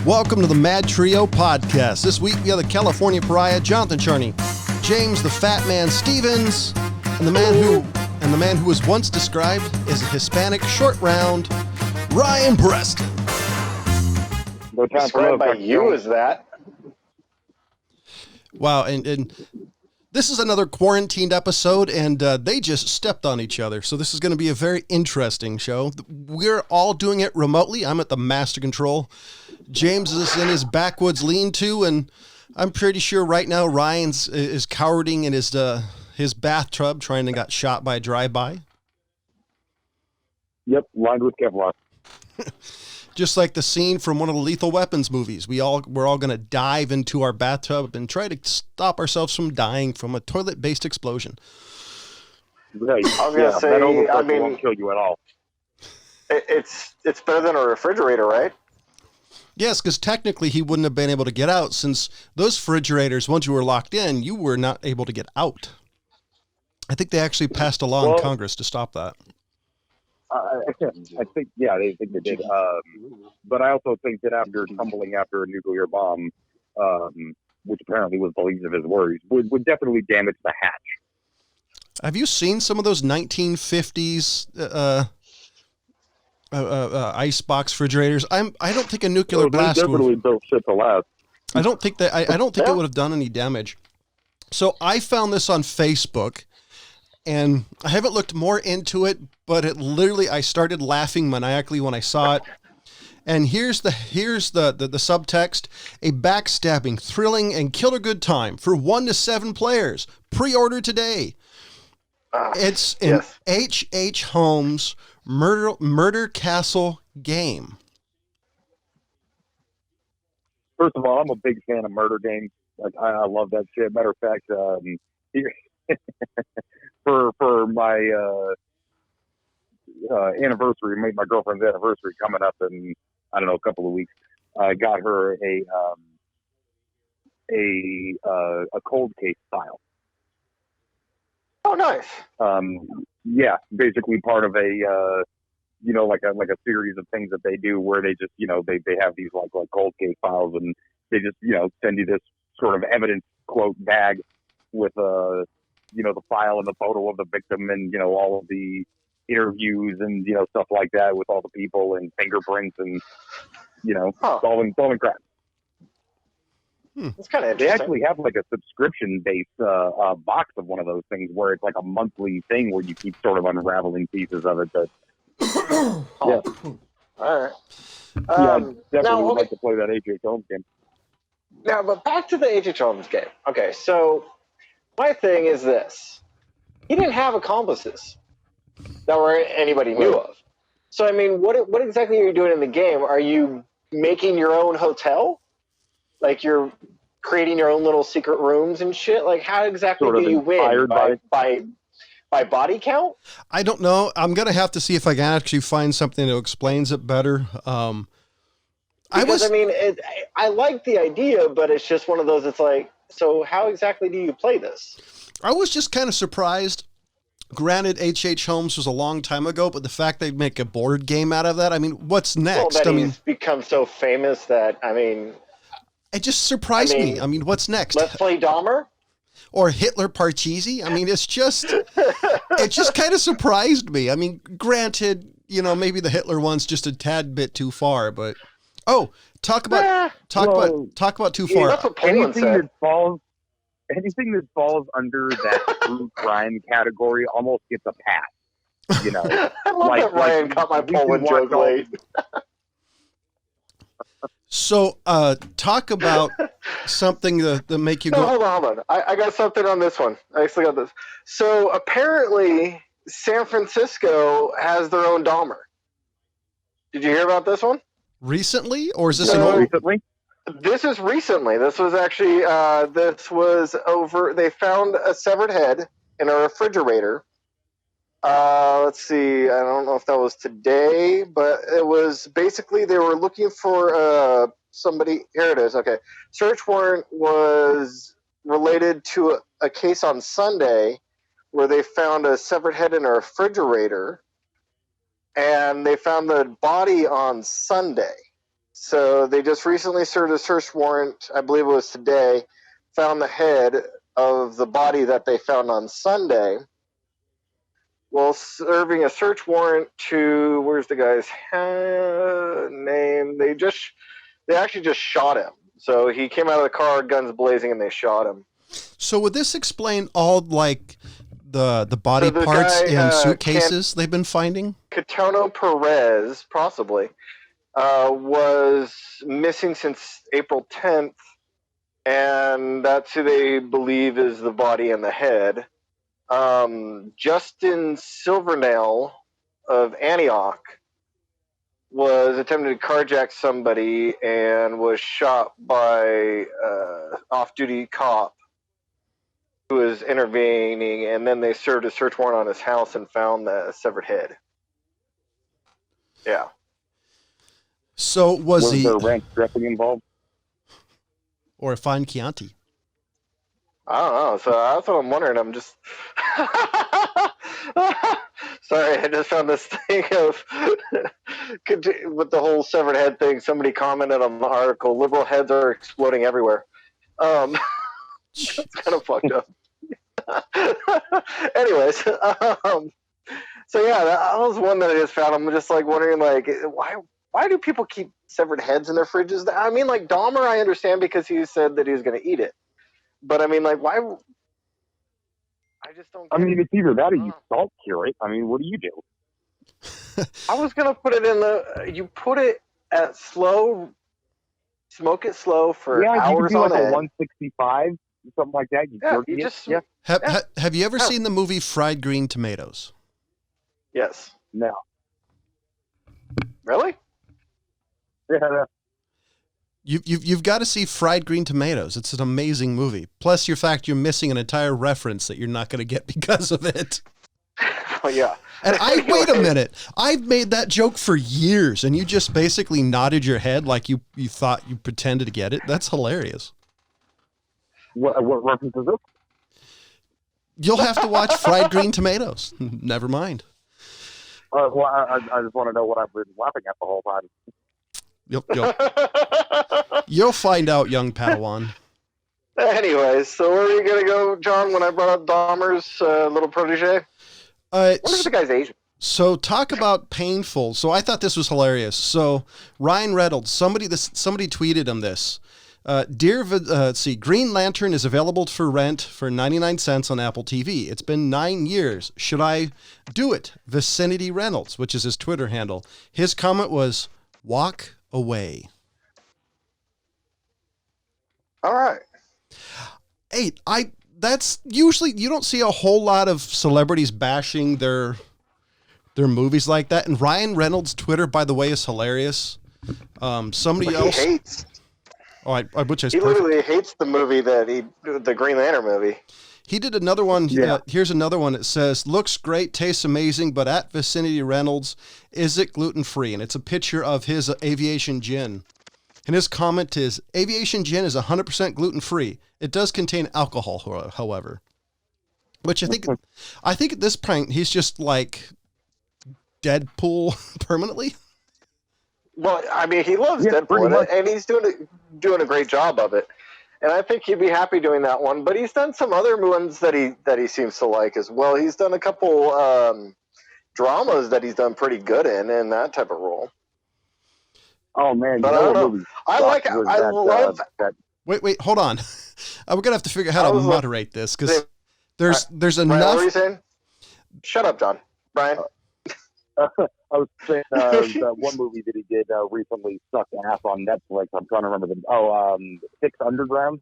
Welcome to the MadTrio podcast. This week we have the California Pariah, Jonathan Charney, James the Fat Man Stevens, and the man who was once described as a Hispanic short round, Ryan Preston. No time described by you as that. Wow, and this is another quarantined episode, and they just stepped on each other. So this is going to be a very interesting show. We're all doing it remotely. I'm at the master control. James is in his backwoods lean-to, and I'm pretty sure right now Ryan's is cowering in his bathtub, trying to get shot by a drive-by. Yep, lined with Kevlar. Just like the scene from one of the Lethal Weapons movies. We're all going to dive into our bathtub and try to stop ourselves from dying from a toilet-based explosion. Right. I was going to say, I mean, won't kill you at all. It's better than a refrigerator, right? Yes, because technically he wouldn't have been able to get out, since those refrigerators, once you were locked in, you were not able to get out. I think they actually passed a law in Congress to stop that. I think, yeah, they think they did. But I also think that after tumbling after a nuclear bomb, which apparently was the least of his worries, would definitely damage the hatch. Have you seen some of those 1950s icebox refrigerators? I don't think a nuclear blast definitely built shit to last. I don't think that I don't think it would have done any damage. So I found this on Facebook, and I haven't looked more into it, but it literally, I started laughing maniacally when I saw it. And here's the subtext: a backstabbing, thrilling, and killer good time for 1 to 7 players. Pre-order today. It's an H.H. Holmes Murder Castle game. First of all, I'm a big fan of murder games. Like I love that shit. Matter of fact, for my anniversary, my girlfriend's anniversary coming up in, I don't know, a couple of weeks, I got her a cold case file. Oh, nice. Yeah, basically part of a like a series of things that they do where they just, they have these like cold case files, and they just, send you this sort of evidence quote bag with the file and the photo of the victim and, all of the interviews and, stuff like that with all the people and fingerprints and, solving crime. That's kind of interesting. They actually have like a subscription-based box of one of those things where it's like a monthly thing where you keep sort of unraveling pieces of it. But yeah, all right. I definitely would like to play that H.H. Holmes game. Now, but back to the H.H. Holmes game. Okay, so my thing is this: he didn't have accomplices that anybody knew of. So, I mean, what exactly are you doing in the game? Are you making your own hotel? Like you're creating your own little secret rooms and shit? Like how exactly do you win? By body count? I don't know. I'm going to have to see if I can actually find something that explains it better. I like the idea, but it's just one of those, it's like, so how exactly do you play this? I was just kind of surprised. Granted, H.H. Holmes was a long time ago, but the fact they'd make a board game out of that, I mean, what's next? Well, he's become so famous that, it just surprised me. I mean, what's next? Let's play Dahmer? Or Hitler Parcheesi? I mean, it just kind of surprised me. I mean, granted, maybe the Hitler one's just a tad bit too far, but talk about too far. That's what Poland said. Anything that falls under that true crime category almost gets a pass. I love that Ryan caught my Poland joke late. So, talk about something that make you go. Hold on. I got something on this one. I actually got this. So, apparently, San Francisco has their own Dahmer. Did you hear about this one? Recently? Or is this an old? Recently? This is recently. This was actually, they found a severed head in a refrigerator. Let's see. I don't know if that was today, but it was basically they were looking for somebody. Here it is. Okay. Search warrant was related to a case on Sunday where they found a severed head in a refrigerator, and they found the body on Sunday. So they just recently served a search warrant, I believe it was today, found the head of the body that they found on Sunday. Well, serving a search warrant to, where's the guy's name? They actually just shot him. So he came out of the car, guns blazing, and they shot him. So would this explain all like the body parts in suitcases they've been finding? Catono Perez, possibly, was missing since April 10th, and that's who they believe is the body and the head. Justin Silvernail of Antioch was attempting to carjack somebody and was shot by off-duty cop who was intervening, and then they served a search warrant on his house and found the severed head. Yeah. So was the ranch directly involved? Or a fine Chianti? I don't know. So that's what I'm wondering. I'm just sorry. I just found this thing of with the whole severed head thing. Somebody commented on the article: "Liberal heads are exploding everywhere." It's kind of fucked up. Anyways, so yeah, that was one that I just found. I'm just like wondering, like, why do people keep severed heads in their fridges? I mean, like Dahmer, I understand because he said that he was going to eat it. But I mean, like, why? I just don't. I mean, it's either that or you salt cure it. I mean, what do you do? I was gonna put it in the. You put it at slow, smoke it slow for hours you on like end. a 165, something like that. Have you ever seen the movie Fried Green Tomatoes? Yes. No. Really? Yeah. You've got to see Fried Green Tomatoes. It's an amazing movie. Plus, you're missing an entire reference that you're not going to get because of it. Oh yeah. And wait a minute. I've made that joke for years, and you just basically nodded your head like you thought you pretended to get it. That's hilarious. What reference is this? You'll have to watch Fried Green Tomatoes. Never mind. Well, I just want to know what I've been laughing at the whole time. You'll find out, young Padawan. Anyways, so where are you going to go, John, when I brought up Dahmer's little protege? What is the guy's age? So talk about painful. So I thought this was hilarious. So Ryan Reynolds, somebody tweeted him this. Let's see, Green Lantern is available for rent for 99 cents on Apple TV. It's been 9 years. Should I do it? Vicinity Reynolds, which is his Twitter handle. His comment was, walk away. All right. Hey, that's usually, you don't see a whole lot of celebrities bashing their movies like that. And Ryan Reynolds' Twitter, by the way, is hilarious. Somebody else hates. Which is he perfect. literally hates the movie the Green Lantern movie. He did another one. Yeah. Here's another one. It says, looks great, tastes amazing, but at Vicinity Reynolds, is it gluten-free? And it's a picture of his aviation gin. And his comment is, aviation gin is 100% gluten-free. It does contain alcohol, however. Which I think at this point, he's just like Deadpool permanently. Well, I mean, he loves Deadpool, and he's doing a great job of it. And I think he'd be happy doing that one. But he's done some other ones that he seems to like as well. He's done a couple dramas that he's done pretty good in that type of role. Oh man, but I don't know. I love that. Wait, hold on. We're gonna have to figure out how to moderate this because there's enough. Brian, what were you saying? Shut up, John. Brian. I was saying that one movie that he did recently sucked ass on Netflix. I'm trying to remember the Six Underground.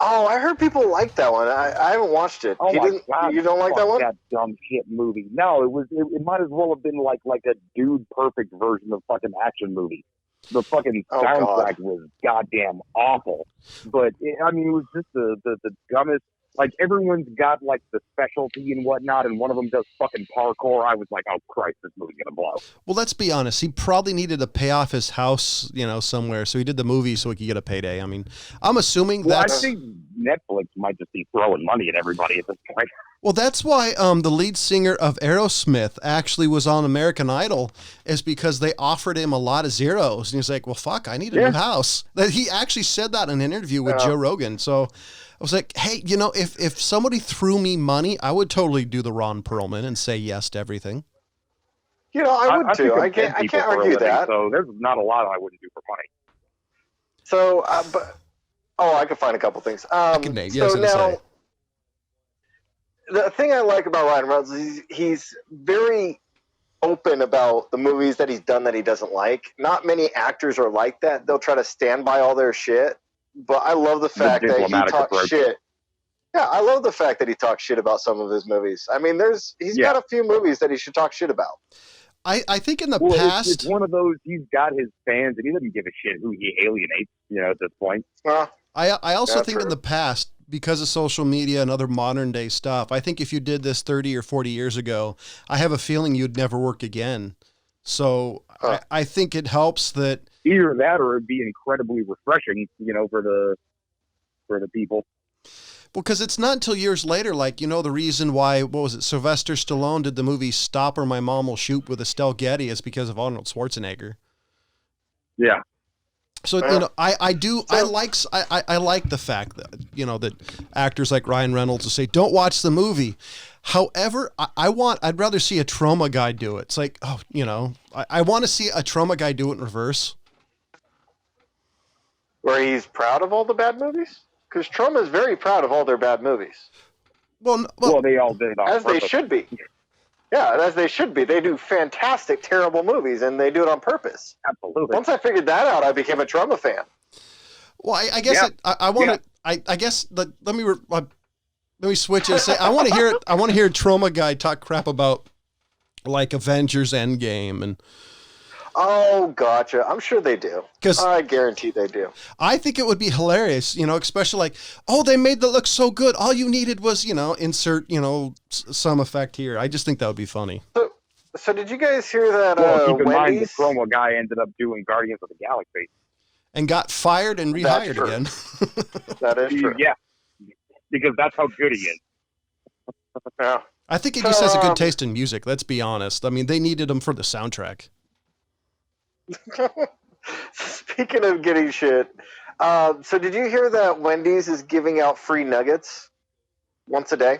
Oh, I heard people like that one. I haven't watched it. Oh my God, you don't like that one? That dumb shit movie. No, it might as well have been like a dude perfect version of fucking action movie. The fucking soundtrack was goddamn awful. But it was just the dumbest. Like, everyone's got, like, the specialty and whatnot, and one of them does fucking parkour. I was like, oh, Christ, this movie's gonna blow. Well, let's be honest. He probably needed to pay off his house, somewhere. So he did the movie so he could get a payday. I mean, I'm assuming that's... I think Netflix might just be throwing money at everybody at this point. Well, that's why the lead singer of Aerosmith actually was on American Idol, is because they offered him a lot of zeros. And he's like, well, fuck, I need a new house. That he actually said that in an interview with Joe Rogan. So I was like, hey, you know, if somebody threw me money, I would totally do the Ron Perlman and say yes to everything. You know, I would too. I can't argue that. So there's not a lot I wouldn't do for money. So, I could find a couple things. The thing I like about Ryan Reynolds is he's very open about the movies that he's done that he doesn't like. Not many actors are like that. They'll try to stand by all their shit. But I love the fact that he talks shit. Yeah, I love the fact that he talks shit about some of his movies. I mean, he's got a few movies that he should talk shit about. I think in the past... It's one of those, he's got his fans, and he doesn't give a shit who he alienates, at this point. I also think in the past, because of social media and other modern day stuff, I think if you did this 30 or 40 years ago, I have a feeling you'd never work again. So I think it helps that... Either that or it'd be incredibly refreshing, for the people. Well, because it's not until years later, like, the reason why, Sylvester Stallone did the movie Stop or My Mom Will Shoot with Estelle Getty is because of Arnold Schwarzenegger. Yeah. So, I like the fact that, that actors like Ryan Reynolds will say, don't watch the movie. However, I'd rather see a trauma guy do it. It's like, I want to see a trauma guy do it in reverse. Where he's proud of all the bad movies? Because Trauma is very proud of all their bad movies. Well, they all did. As they should be. Yeah, as they should be. They do fantastic, terrible movies, and they do it on purpose. Absolutely. Once I figured that out, I became a Trauma fan. Well, I guess I want to. I guess let me switch and say I want to hear it. I want to hear a Trauma guy talk crap about like Avengers Endgame and. Oh, gotcha. I'm sure they do. I guarantee they do. I think it would be hilarious, especially like, they made that look so good. All you needed was, insert, some effect here. I just think that would be funny. So did you guys hear that? Keep in mind the promo guy ended up doing Guardians of the Galaxy. And got fired and rehired again. That is true. Yeah. Because that's how good he is. Yeah. I think he just has a good taste in music. Let's be honest. I mean, they needed him for the soundtrack. Speaking of getting shit, so did you hear that Wendy's is giving out free nuggets once a day?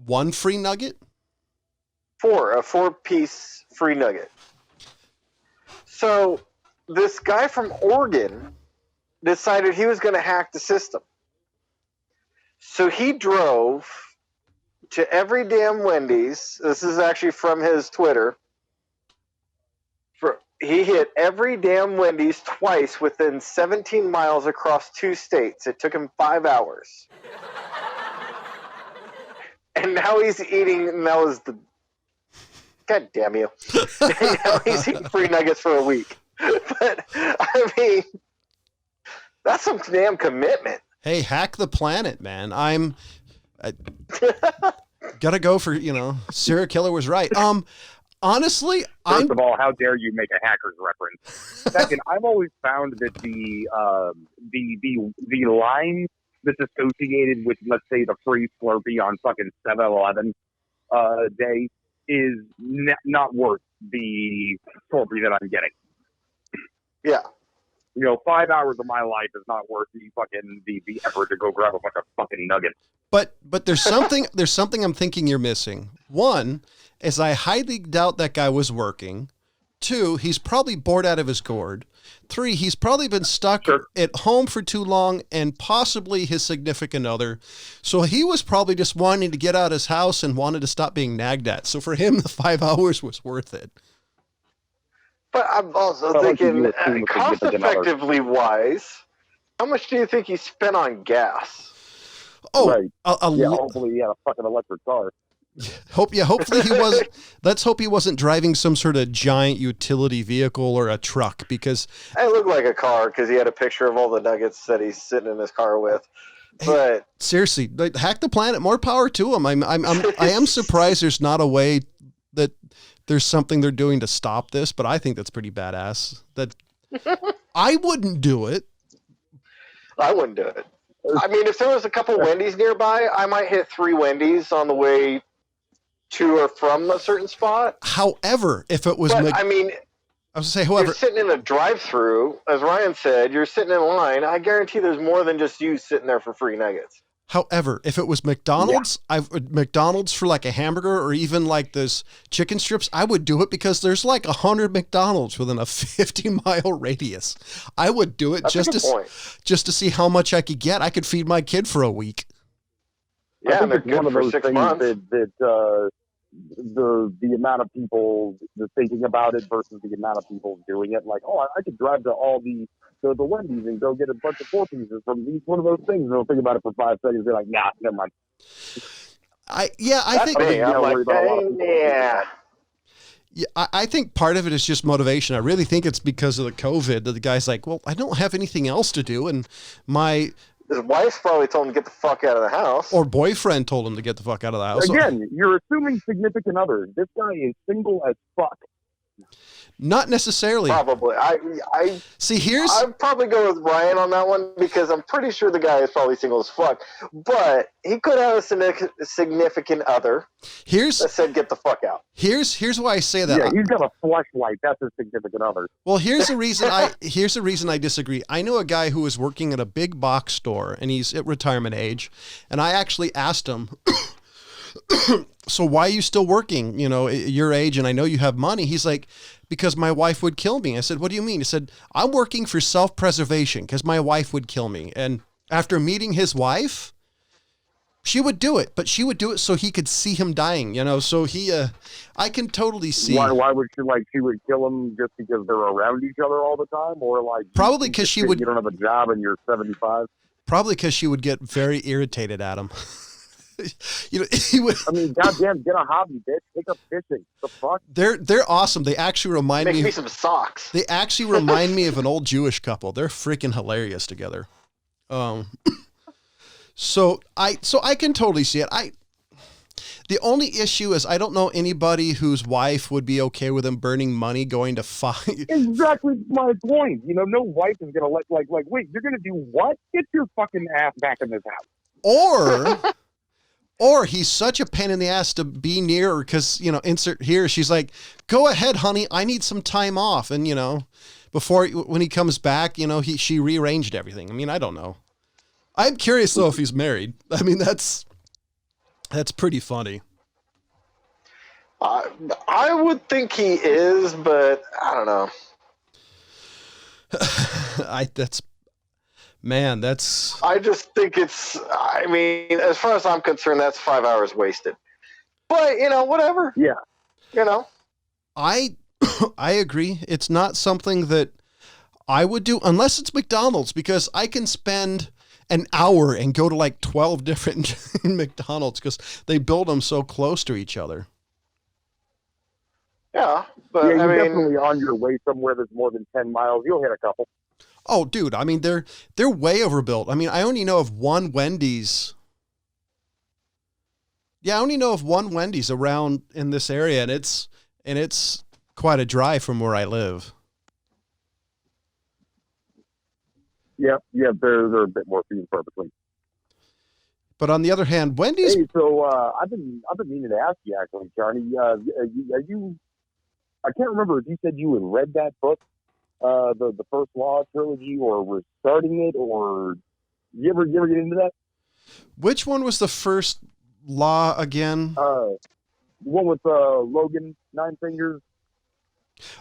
One free nugget? A 4-piece free nugget. So this guy from Oregon decided he was going to hack the system. So he drove to every damn Wendy's. This is actually from his Twitter. He hit every damn Wendy's twice within 17 miles across 2 states. It took him 5 hours. And now he's eating, God damn you. Now he's eating free nuggets for a week. But, I mean, that's some damn commitment. Hey, hack the planet, man. Gotta go for, serial killer was right. Honestly, First of all, how dare you make a hacker's reference? Second, I've always found that the line that's associated with, let's say, the free Slurpee on fucking 7-Eleven day is not worth the Slurpee that I'm getting. Yeah. 5 hours of my life is not worth the effort to go grab a bunch of fucking nuggets. But there's something I'm thinking you're missing. One is I highly doubt that guy was working. 2, he's probably bored out of his gourd. 3, he's probably been stuck at home for too long and possibly his significant other. So he was probably just wanting to get out of his house and wanted to stop being nagged at. So for him, the 5 hours was worth it. But I'm also thinking, cost-effectively wise, how much do you think he spent on gas? Oh, right. Hopefully he had a fucking electric car. Hopefully he was. Let's hope he wasn't driving some sort of giant utility vehicle or a truck, because it looked like a car because he had a picture of all the nuggets that he's sitting in his car with. But seriously, hack the planet. More power to him. I am surprised there's not a way that there's something they're doing to stop this, but I think that's pretty badass. That I wouldn't do it. I wouldn't do it. I mean, if there was a couple Wendy's nearby, I might hit 3 Wendy's on the way to or from a certain spot. However, if it was, But I mean, I was gonna say, however, you're sitting in a drive-through, as Ryan said, you're sitting in line. I guarantee there's more than just you sitting there for free nuggets. however, if it was McDonald's, McDonald's for like a hamburger or even like those chicken strips, I would do it because there's like 100 McDonald's within a 50-mile radius. I would do it just to see how much I could get. I could feed my kid for a week. Yeah, I think they're it's one good of for those 6 things months. that the amount of people thinking about it versus the amount of people doing it. Like, oh, I could drive to all the Wendy's and go get a bunch of 4 pieces from each one of those things. And they'll think about it for 5 seconds. They're like, nah, never mind. I think I think part of it is just motivation. I really think it's because of the COVID that the guy's like, well, I don't have anything else to do, and his wife probably told him to get the fuck out of the house. Or boyfriend told him to get the fuck out of the house. Again, you're assuming significant other. This guy is single as fuck. Not necessarily. Probably. I see. I'd probably go with Ryan on that one because I'm pretty sure the guy is probably single as fuck. But he could have a significant other. That said, get the fuck out. Here's why I say that. Yeah, he's got a flashlight. That's a significant other. Well, here's the reason I disagree. I know a guy who was working at a big box store and he's at retirement age, and I actually asked him. So why are you still working, your age, and I know you have money? He's like, because my wife would kill me. I said, what do you mean? He said, I'm working for self-preservation because my wife would kill me. And after meeting his wife, she would do it, but she would do it so he could see him dying, so I can totally see. Why would she would kill him just because they're around each other all the time? Or probably because you don't have a job and you're 75? Probably because she would get very irritated at him. He would. I mean, goddamn, get a hobby, bitch. Take up fishing. The fuck? They're awesome. They actually remind me. Make me some socks. They actually remind me of an old Jewish couple. They're freaking hilarious together. So I can totally see it. The only issue is I don't know anybody whose wife would be okay with him burning money going to fight. Exactly my point. No wife is gonna like. Wait, you're gonna do what? Get your fucking ass back in this house. Or he's such a pain in the ass to be near because, insert here. She's like, go ahead, honey. I need some time off. And, when he comes back, she rearranged everything. I mean, I don't know. I'm curious though if he's married. I mean, that's pretty funny. I would think he is, but I don't know. I just think I mean, as far as I'm concerned, that's 5 hours wasted. But, whatever. Yeah. I agree. It's not something that I would do unless it's McDonald's, because I can spend an hour and go to like 12 different McDonald's because they build them so close to each other. Yeah. But you're definitely on your way somewhere that's more than 10 miles. You'll hit a couple. Oh, dude, I mean, they're way overbuilt. I mean, I only know of one Wendy's. Yeah, I only know of one Wendy's around in this area, and it's quite a drive from where I live. Yeah, they're a bit more few and far between. But on the other hand, Wendy's. Hey, so I've been meaning to ask you actually, Johnny. Are you? I can't remember if you said you had read that book. The First Law trilogy, or were starting it, or you ever get into that? Which one was the First Law again? The one with Logan, 9 Fingers.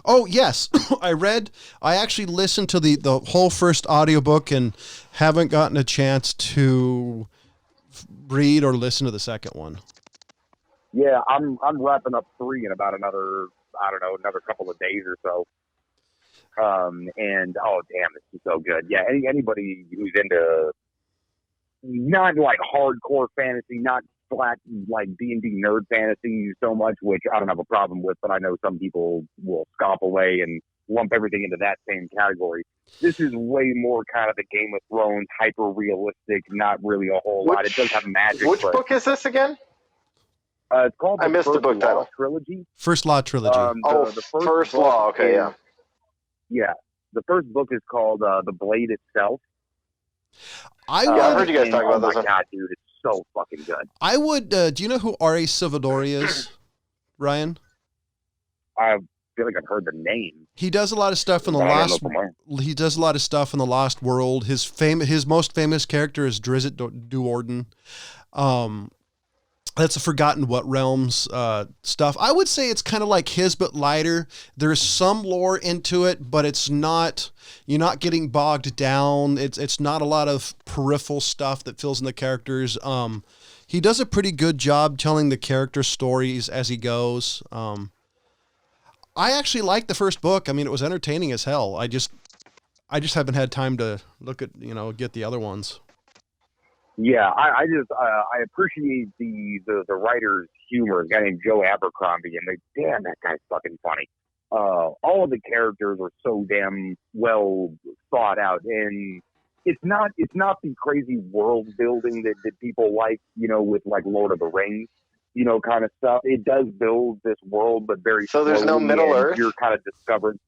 Oh yes, I actually listened to the whole first audiobook and haven't gotten a chance to read or listen to the second one. Yeah, I'm wrapping up 3 in about another couple of days or so. And oh damn, it's so good. Yeah, anybody who's into not like hardcore fantasy, not flat like D&D nerd fantasy so much, which I don't have a problem with, but I know some people will scop away and lump everything into that same category. This is way more kind of the Game of Thrones, hyper realistic, not really a whole lot. It does have magic. Which book is this again? It's called I missed the book title. Trilogy. First Law trilogy. The First Law. Okay, yeah. Yeah, the first book is called The Blade Itself, I Yeah, I've heard would. you guys talk about oh this my one. god, dude, it's so fucking good. I would. Do you know who R.A. Silvadori is, Ryan? I feel like I've heard the name. He does a lot of stuff in the but I don't know Lost. from where. He does a lot of stuff in the Lost World. His most famous character is Drizzt Do'Urden. That's a Forgotten What Realms stuff. I would say it's kind of like his, but lighter. There's some lore into it, but it's not. You're not getting bogged down. It's not a lot of peripheral stuff that fills in the characters. He does a pretty good job telling the character stories as he goes. I actually liked the first book. I mean, it was entertaining as hell. I just haven't had time to look at, get the other ones. Yeah, I appreciate the writer's humor. A guy named Joe Abercrombie, and damn, that guy's fucking funny. All of the characters are so damn well thought out, and it's not the crazy world building that people like, with like Lord of the Rings, kind of stuff. It does build this world, but very So there's no slowly, Middle and Earth? You're kind of discovered.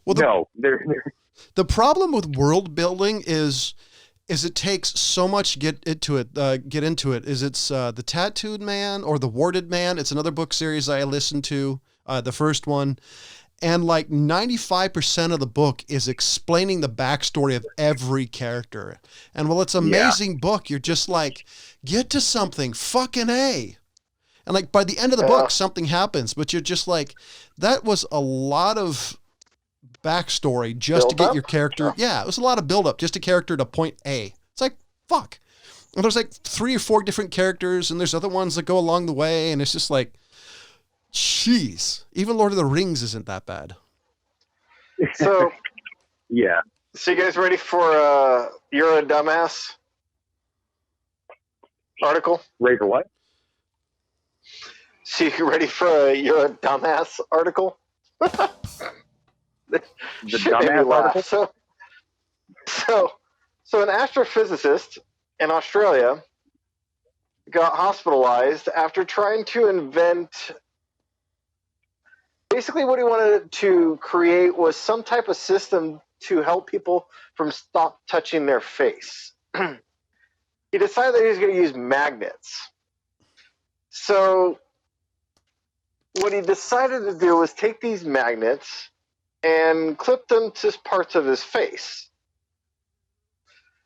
Well, the problem with world building is it takes so much to get into it. It's the Tattooed Man or the Warded Man. It's another book series I listened to, the first one. And like 95% of the book is explaining the backstory of every character. And while it's an amazing book, you're just like, get to something, fucking A. And like by the end of the book, something happens, but you're just like, that was a lot of backstory just to get your character. Yeah, it was a lot of buildup, just a character to point A. It's like, fuck. And there's like 3 or 4 different characters, and there's other ones that go along the way, and it's just like, jeez. Even Lord of the Rings isn't that bad. So, yeah. So you guys ready for You're a Dumbass article? Ready for what? So you ready for a You're a Dumbass article? The dumbass article? So an astrophysicist in Australia got hospitalized after trying to invent. Basically, what he wanted to create was some type of system to help people from stop touching their face. He decided that he was going to use magnets. So what he decided to do was take these magnets and clip them to parts of his face.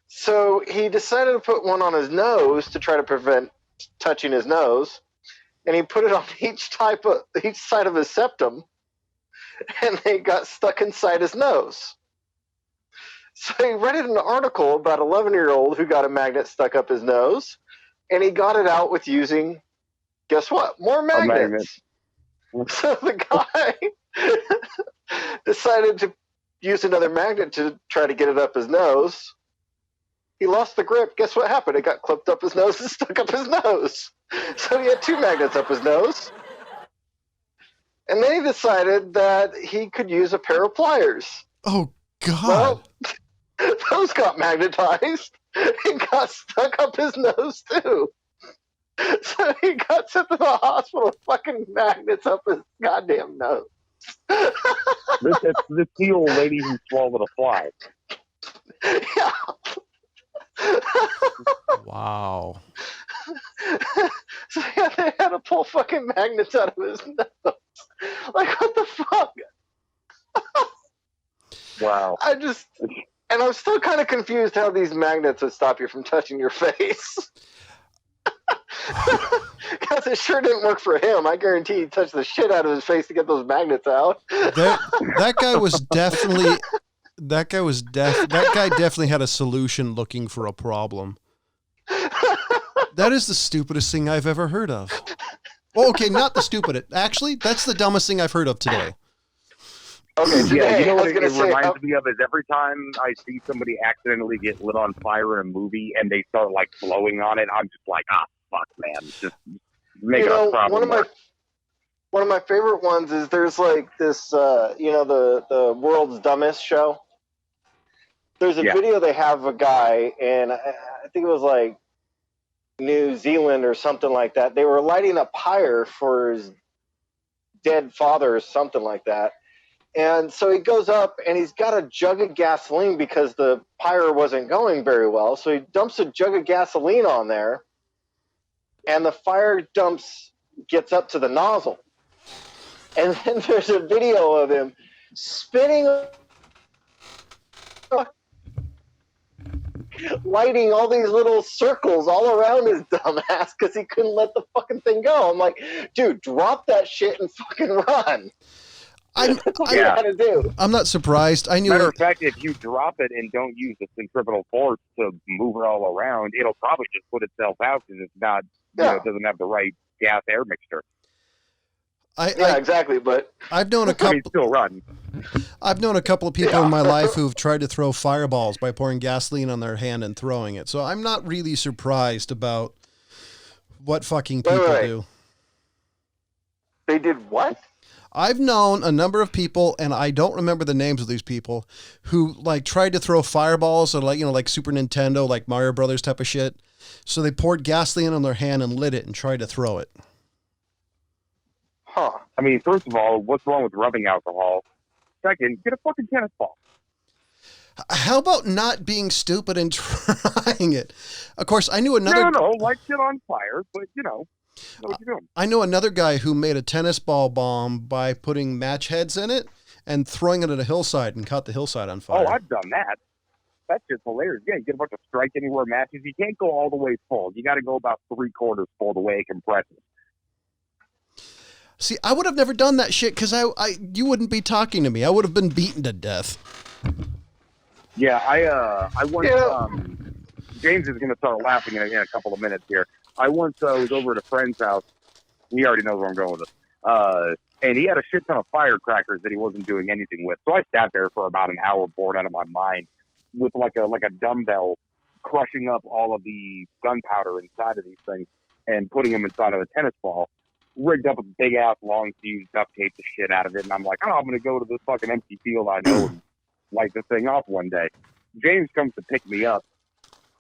So he decided to put one on his nose to try to prevent touching his nose, and he put it on each side of his septum, and they got stuck inside his nose. So he read an article about an 11-year-old who got a magnet stuck up his nose, and he got it out with using, guess what? More magnets. So the guy decided to use another magnet to try to get it up his nose. He lost the grip. Guess what happened? It got clipped up his nose and stuck up his nose. So he had 2 magnets up his nose. And then he decided that he could use a pair of pliers. Oh, God. Well, those got magnetized and got stuck up his nose, too. So he got sent to the hospital with fucking magnets up his goddamn nose. This the old lady who swallowed a fly. Yeah. Wow. So yeah, they had to pull fucking magnets out of his nose. Like, what the fuck? Wow. And I'm still kind of confused how these magnets would stop you from touching your face. Because it sure didn't work for him. I guarantee he touched the shit out of his face to get those magnets out. That guy was definitely... That guy definitely had a solution looking for a problem. That is the stupidest thing I've ever heard of. Oh, okay, not the stupidest. Actually, that's the dumbest thing I've heard of today. Okay, today, yeah, you know what it reminds me of is every time I see somebody accidentally get lit on fire in a movie and they start like blowing on it, I'm just like, fuck, man, just make it a problem. One of my favorite ones is there's like this, the World's Dumbest show. There's a video they have of a guy, and I think it was like New Zealand or something like that. They were lighting a pyre for his dead father or something like that. And so he goes up and he's got a jug of gasoline because the pyre wasn't going very well. So he dumps a jug of gasoline on there, and the fire gets up to the nozzle. And then there's a video of him spinning, lighting all these little circles all around his dumbass because he couldn't let the fucking thing go. I'm like, dude, drop that shit and fucking run. That's what you gotta do. I'm not surprised. I knew. Matter of fact, if you drop it and don't use the centripetal force to move it all around, it'll probably just put itself out because it's not, you know, it doesn't have the right gas-air mixture. Exactly. But I've known a couple. I mean, still run. I've known a couple of people in my life who've tried to throw fireballs by pouring gasoline on their hand and throwing it. So I'm not really surprised about what fucking people do. They did what? I've known a number of people, and I don't remember the names of these people, who like tried to throw fireballs or like, you know, like Super Nintendo, like Mario Brothers type of shit. So they poured gasoline on their hand and lit it and tried to throw it. Huh. I mean, first of all, what's wrong with rubbing alcohol? Second, get a fucking tennis ball. How about not being stupid and trying it? Of course, I knew another... No, light shit on fire, but, you know what you're doing. I know another guy who made a tennis ball bomb by putting match heads in it and throwing it at a hillside and caught the hillside on fire. Oh, I've done that. That's just hilarious. Yeah, you get a bunch of strike anywhere matches. You can't go all the way full. You got to go about 3/4 full the way it compresses. See, I would have never done that shit because you wouldn't be talking to me. I would have been beaten to death. Yeah, I once, James is going to start laughing in a couple of minutes here. I once was over at a friend's house. He already knows where I'm going with this. And he had a shit ton of firecrackers that he wasn't doing anything with. So I sat there for about an hour bored out of my mind with like a dumbbell crushing up all of the gunpowder inside of these things and putting them inside of a tennis ball. Rigged up a big-ass long fuse, duct taped the shit out of it. And I'm like, I'm going to go to this fucking empty field I know and light this thing off one day. James comes to pick me up,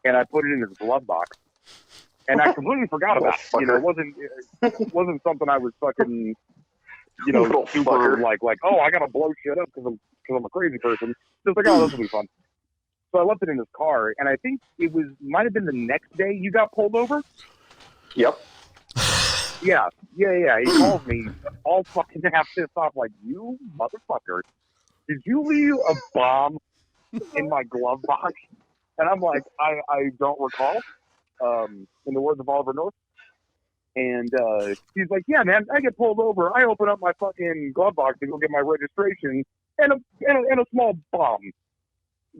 and I put it in his glove box. And I completely forgot about it. You know, it wasn't something I was fucking, you know, super like, oh, I gotta blow shit up because I'm a crazy person. Just like, oh, this will be fun. So I left it in his car, and I think might have been the next day you got pulled over. Yep. Yeah. He calls me all fucking half pissed off, like, you motherfucker, did you leave a bomb in my glove box? And I'm like, I don't recall. In the words of Oliver North. And he's like, yeah, man, I get pulled over. I open up my fucking glove box to go get my registration and a small bomb.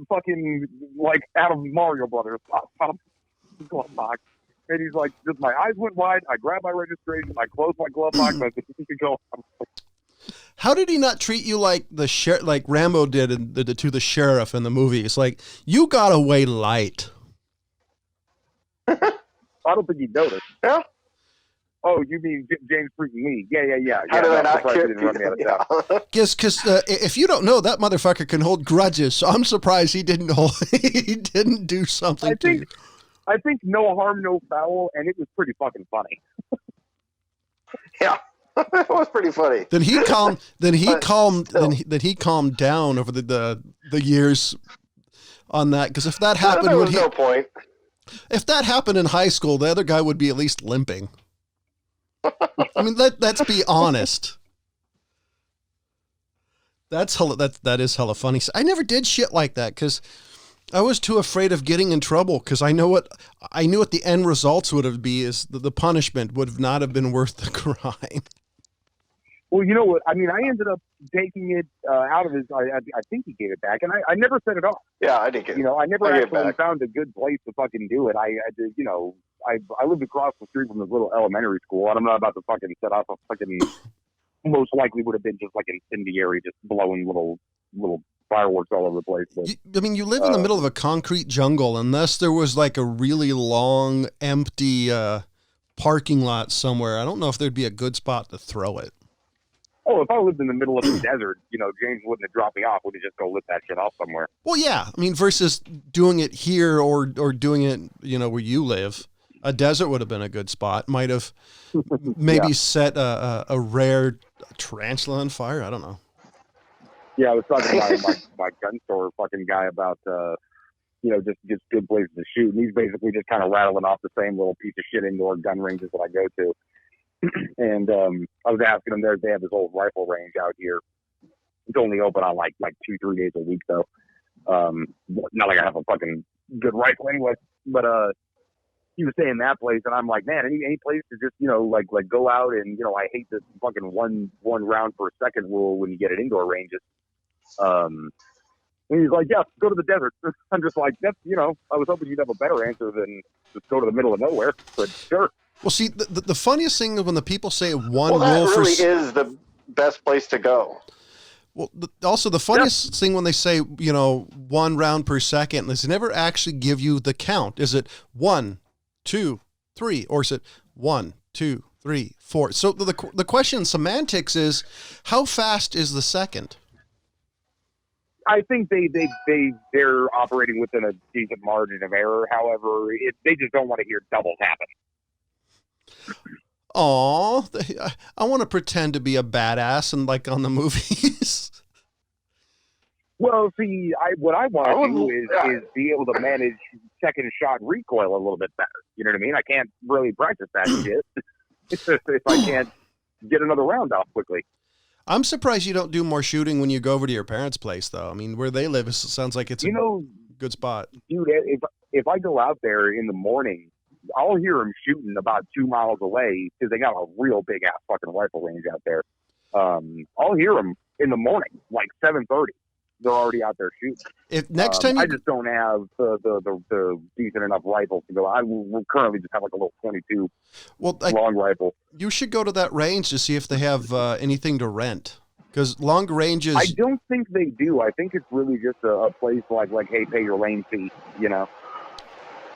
Fucking, like, out of Mario Brothers. Out of the glove box. And he's like, just my eyes went wide. I grabbed my registration. I closed my glove box. I said, you can go. How did he not treat you like like Rambo did to the sheriff in the movie? It's like, you got away light. I don't think he noticed. Yeah. Oh, you mean James freaking me? Yeah. How did I not care? Because if you don't know, that motherfucker can hold grudges. So I'm surprised he didn't do something. I think no harm, no foul, and it was pretty fucking funny. Yeah, it was pretty funny. Then he calmed down over the years on that. Because if that happened, there was no point. If that happened in high school, the other guy would be at least limping. I mean, let's be honest. That is hella funny. I never did shit like that because I was too afraid of getting in trouble because I knew what the end results would be is the punishment would not have been worth the crime. Well, you know what? I mean, I ended up taking it out of his. I think he gave it back, and I never set it off. Yeah, I did. I never actually found a good place to fucking do it. I did. I lived across the street from this little elementary school, and I'm not about to fucking set off a fucking. Most likely would have been just like incendiary, just blowing little fireworks all over the place. But, you live in the middle of a concrete jungle, unless there was like a really long, empty parking lot somewhere. I don't know if there'd be a good spot to throw it. Oh, if I lived in the middle of the desert, James wouldn't have dropped me off. Would have just go lit that shit off somewhere. Well, yeah. I mean, versus doing it here or doing it, where you live. A desert would have been a good spot. Might have maybe set a rare tarantula on fire. I don't know. Yeah, I was talking to my gun store fucking guy about, just good places to shoot. And he's basically just kind of rattling off the same little piece of shit indoor gun ranges that I go to. And I was asking him they have this old rifle range out here. It's only open on like 2-3 days a week though. Not like I have a fucking good rifle anyway, but he was saying that place, and I'm like, man, any place to just like go out and I hate this fucking one round per second rule when you get at indoor ranges. And he's like, yeah, go to the desert. I'm just like, that's I was hoping you'd have a better answer than just go to the middle of nowhere, but sure. Well, see, the funniest thing is when the people say one rule that really is the best place to go. Well, also the funniest thing when they say, 1 round per second, is they never actually give you the count. Is it 1, 2, 3, or is it 1, 2, 3, 4? So the question in semantics is, how fast is the second? I think they're operating within a decent margin of error. However, they just don't want to hear doubles happen. Oh, I want to pretend to be a badass and like on the movies. Well, see, what I want to do is be able to manage second shot recoil a little bit better. You know what I mean? I can't really practice that shit if I can't get another round off quickly. I'm surprised you don't do more shooting when you go over to your parents' place, though. I mean, where they live, it sounds like it's a good spot. Dude, if I go out there in the morning, I'll hear them shooting about 2 miles away because they got a real big ass fucking rifle range out there. I'll hear them in the morning, like 7:30. They're already out there shooting. If next time I just don't have the decent enough rifles to go. We currently just have like a little 22 long rifle. You should go to that range to see if they have anything to rent. Because long ranges, I don't think they do. I think it's really just a place like hey, pay your lane fee.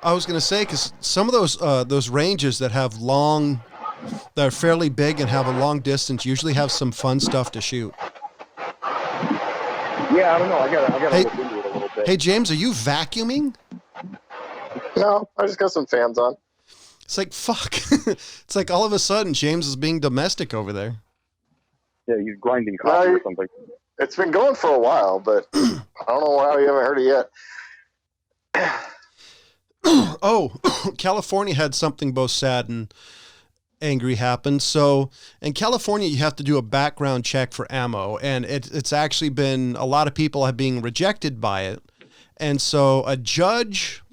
I was going to say, because some of those ranges that have that are fairly big and have a long distance usually have some fun stuff to shoot. Yeah, I don't know. I gotta look into it a little bit. Hey, James, are you vacuuming? No, I just got some fans on. It's like, fuck. It's like all of a sudden James is being domestic over there. Yeah, he's grinding coffee or something. It's been going for a while, but I don't know how you haven't heard it yet. Oh, California had something both sad and angry happen. So in California, you have to do a background check for ammo, and it's actually been a lot of people have been rejected by it. And so a judge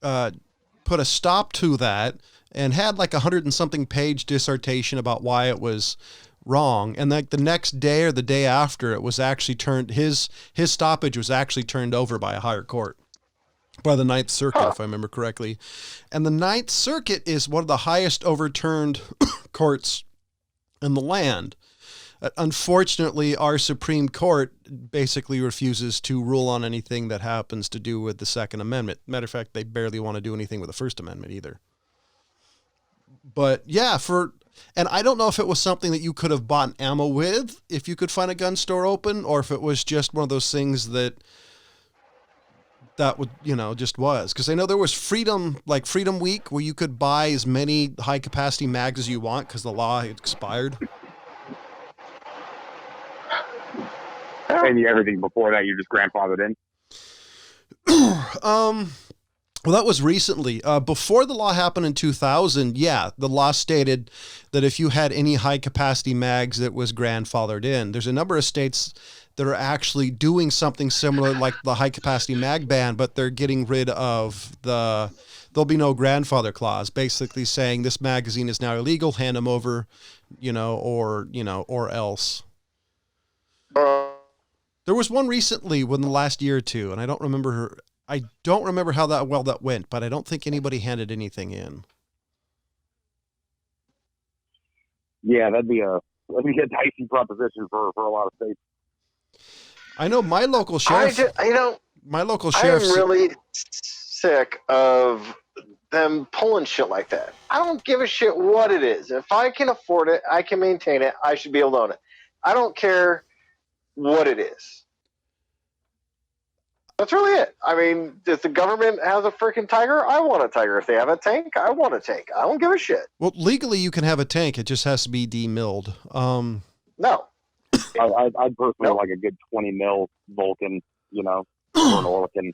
put a stop to that and had like 100 and something page dissertation about why it was wrong. And like the next day or the day after, it was actually his stoppage was actually turned over by a higher court. By the Ninth Circuit, if I remember correctly. And the Ninth Circuit is one of the highest overturned courts in the land. Unfortunately, our Supreme Court basically refuses to rule on anything that happens to do with the Second Amendment. Matter of fact, they barely want to do anything with the First Amendment either. But yeah, and I don't know if it was something that you could have bought ammo with if you could find a gun store open, or if it was just one of those things that would, just was. Because I know there was Freedom Week, where you could buy as many high-capacity mags as you want because the law had expired. And everything before that, you're just grandfathered in? Well, that was recently. Before the law happened in 2000, yeah, the law stated that if you had any high-capacity mags, that was grandfathered in. There's a number of states that are actually doing something similar like the high capacity mag ban, but they're getting rid of there'll be no grandfather clause, basically saying this magazine is now illegal, hand them over, or else. There was one recently within the last year or two, and I don't remember how that went, but I don't think anybody handed anything in. Yeah, that'd be a dicey proposition for a lot of states. I know my local sheriff. I'm really sick of them pulling shit like that. I don't give a shit what it is. If I can afford it, I can maintain it, I should be able to own it. I don't care what it is. That's really it. I mean, if the government has a freaking tiger, I want a tiger. If they have a tank, I want a tank. I don't give a shit. Well, legally you can have a tank. It just has to be demilled. No. I'd personally like a good 20 mil Vulcan, you know, or an Orkin.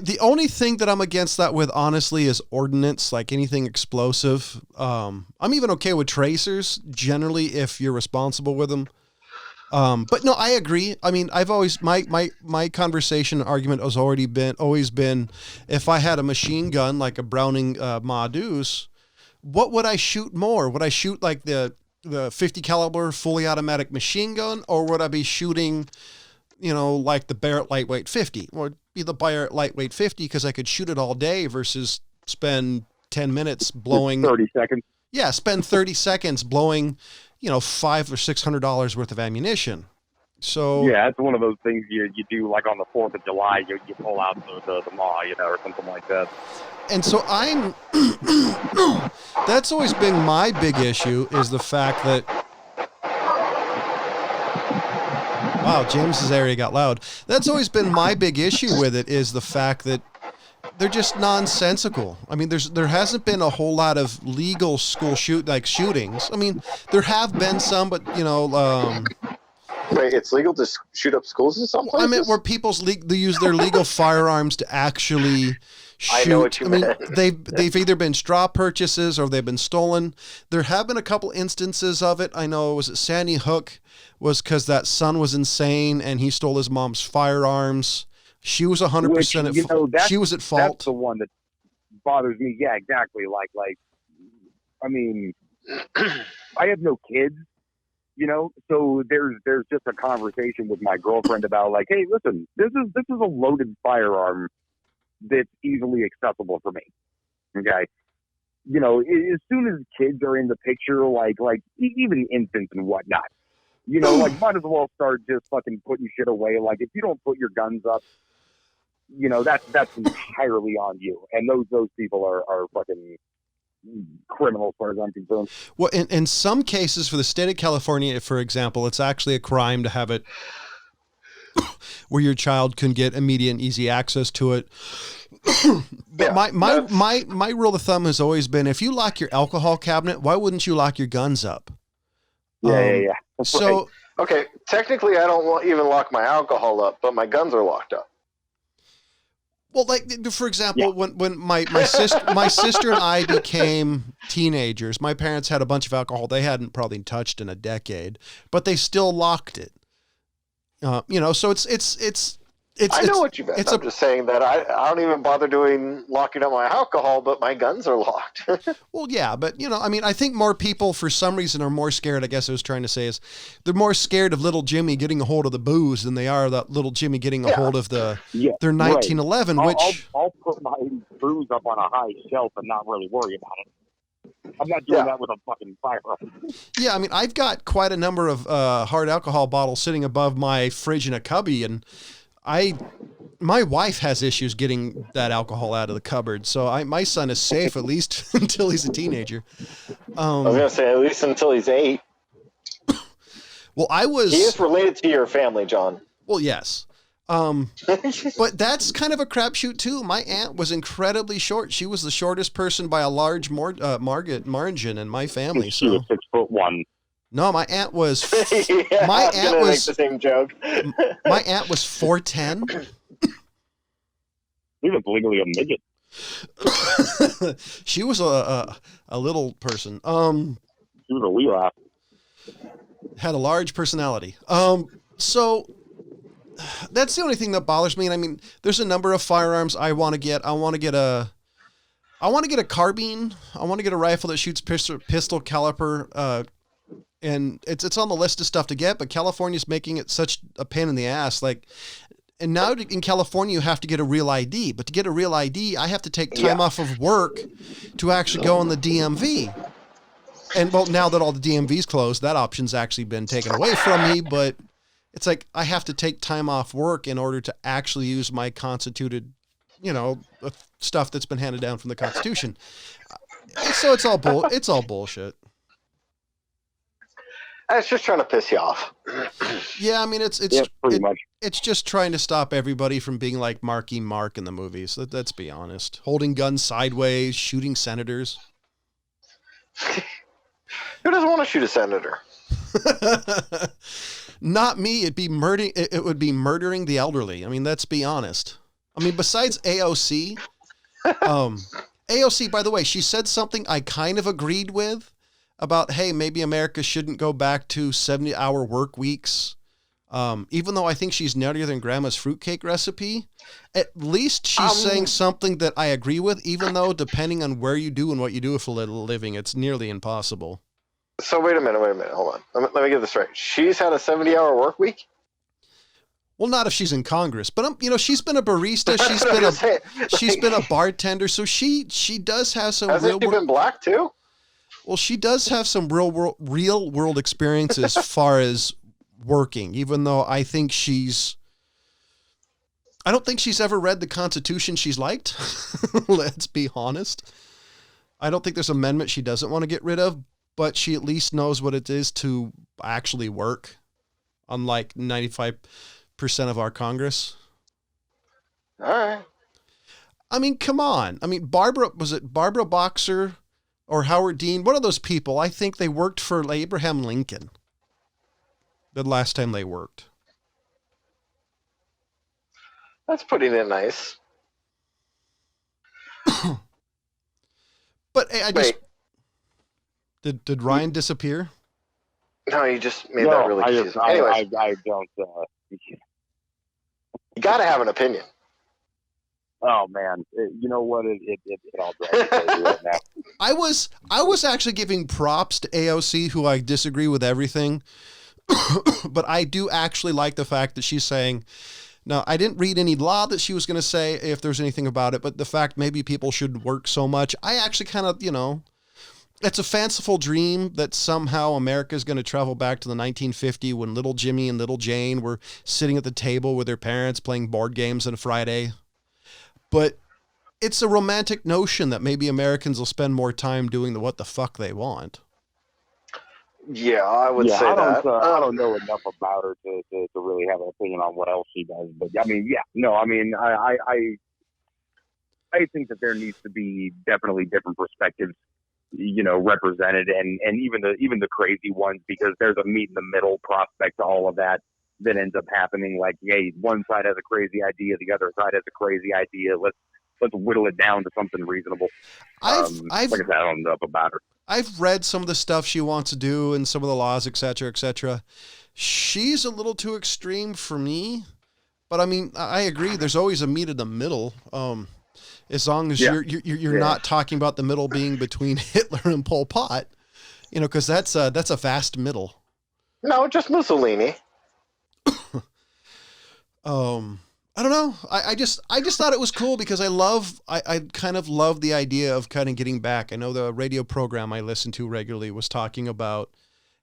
The only thing that I'm against that with, honestly, is ordnance, like anything explosive. I'm even okay with tracers, generally, if you're responsible with them. But no, I agree. I mean, I've always, my conversation argument has always been, if I had a machine gun, like a Browning, Ma Deuce, what would I shoot more? Would I shoot like the 50 caliber fully automatic machine gun, or would I be shooting, you know, like the Barrett lightweight 50? Or be the Barrett lightweight 50, because I could shoot it all day versus spend 10 minutes blowing 30 seconds. Yeah, spend 30 seconds blowing, you know, $500 or $600 worth of ammunition. So yeah, it's one of those things you do like on the 4th of July. You pull out the maw, you know, or something like that. And so that's always been my big issue, is the fact that, wow, James's area got loud. That's always been my big issue with it, is the fact that they're just nonsensical. I mean, there hasn't been a whole lot of legal school shootings. I mean, there have been some, but you know, wait, it's legal to shoot up schools in some places? I mean, where they use their legal firearms to actually shoot. I know what you meant. They've either been straw purchases or they've been stolen. There have been a couple instances of it. I know, was it Sandy Hook, was because that son was insane and he stole his mom's firearms. She was 100% at fault. She was at fault. That's the one that bothers me. Yeah, exactly. Like, I mean, I have no kids, you know, so there's just a conversation with my girlfriend about like, hey, listen, this is a loaded firearm that's easily accessible for me. Okay. You know, as soon as kids are in the picture, like even infants and whatnot, you know, like might as well start just fucking putting shit away. Like if you don't put your guns up, you know, that's entirely on you. And those people are fucking criminals, as far as I'm concerned. Well, in some cases, for the state of California, for example, it's actually a crime to have it where your child can get immediate and easy access to it. But Yeah, my rule of thumb has always been, if you lock your alcohol cabinet, why wouldn't you lock your guns up? Yeah. So, okay, technically I don't even lock my alcohol up, but my guns are locked up. well, like for example, when my sister and I became teenagers, my parents had a bunch of alcohol they hadn't probably touched in a decade, but they still locked it. You know, so it's I know what you meant. I'm just saying that I don't even bother locking up my alcohol, but my guns are locked. Well, yeah, but you know, I mean, I think more people for some reason are more scared. I guess I was trying to say is they're more scared of little Jimmy getting a hold of the booze than they are that little Jimmy getting a hold of their 1911. Right. Which I'll put my booze up on a high shelf and not really worry about it. I'm not doing that with a fucking firearm. Yeah, I mean, I've got quite a number of hard alcohol bottles sitting above my fridge in a cubby, and my wife has issues getting that alcohol out of the cupboard, so my son is safe at least until he's a teenager. I was gonna say at least until he's 8. Well, he is related to your family, John. Well, yes. But that's kind of a crapshoot too. My aunt was incredibly short. She was the shortest person by a large margin in my family. She was 6'1". No, my aunt was. Yeah, my aunt was make the same joke. My aunt was 4'10". He was legally a midget. She was a little person. She was a wee laugh. Had a large personality. So that's the only thing that bothers me. And I mean, there's a number of firearms I want to get. I want to get a carbine. I want to get a rifle that shoots pistol caliper. And it's on the list of stuff to get, but California's making it such a pain in the ass. Like, and now in California, you have to get a real ID. But to get a real ID, I have to take time off of work to actually go on the DMV. And well, now that all the DMV's closed, that option's actually been taken away from me. But it's like I have to take time off work in order to actually use my constituted, you know, stuff that's been handed down from the Constitution. So it's all bullshit. It's just trying to piss you off. Yeah, I mean, it's pretty much. It's just trying to stop everybody from being like Marky Mark in the movies. Let's be honest. Holding guns sideways, shooting senators. Who doesn't want to shoot a senator? Not me. It'd be murdering. It would be murdering the elderly. I mean, let's be honest. I mean, besides AOC, AOC, by the way, she said something I kind of agreed with about, hey, maybe America shouldn't go back to 70-hour work weeks. Even though I think she's nuttier than Grandma's fruitcake recipe, at least she's saying something that I agree with, even though depending on where you do and what you do for a living, it's nearly impossible. So wait a minute. Hold on. Let me get this right. She's had a 70-hour work week? Well, not if she's in Congress, but she's been a barista. She's been a bartender. So she does have some Hasn't she been black too? Well, she does have some real world experience as far as working, even though I don't think she's ever read the Constitution she's liked. Let's be honest. I don't think there's an amendment she doesn't want to get rid of, but she at least knows what it is to actually work, unlike 95% of our Congress. All right. I mean, come on. I mean, Barbara Boxer or Howard Dean? One of those people, I think they worked for Abraham Lincoln the last time they worked. That's putting it nice. But I just... Did Ryan disappear? No, you just made that really confusing. Anyways, I don't... you got to have an opinion. Oh man, you know what? It all drives me crazy right now. I was actually giving props to AOC, who I disagree with everything, but I do actually like the fact that she's saying. Now, I didn't read any law that she was going to say if there's anything about it, but the fact maybe people should work so much, I actually kind of, it's a fanciful dream that somehow America is going to travel back to the 1950s when little Jimmy and little Jane were sitting at the table with their parents playing board games on a Friday. But it's a romantic notion that maybe Americans will spend more time doing what the fuck they want. Yeah, I would say that. I don't know enough about her to really have an opinion on what else she does. But I mean, I think that there needs to be definitely different perspectives, represented, and even the crazy ones, because there's a meet in the middle prospect to all of that ends up happening. Like, hey, one side has a crazy idea, the other side has a crazy idea. Let's whittle it down to something reasonable. Like I said, I don't know enough about her. I've read some of the stuff she wants to do and some of the laws, et cetera, et cetera. She's a little too extreme for me, but I mean, I agree. There's always a meet in the middle. As long as you're not talking about the middle being between Hitler and Pol Pot, because that's a vast middle. No, just Mussolini. I don't know. I just thought it was cool because I kind of love the idea of kind of getting back. I know the radio program I listen to regularly was talking about,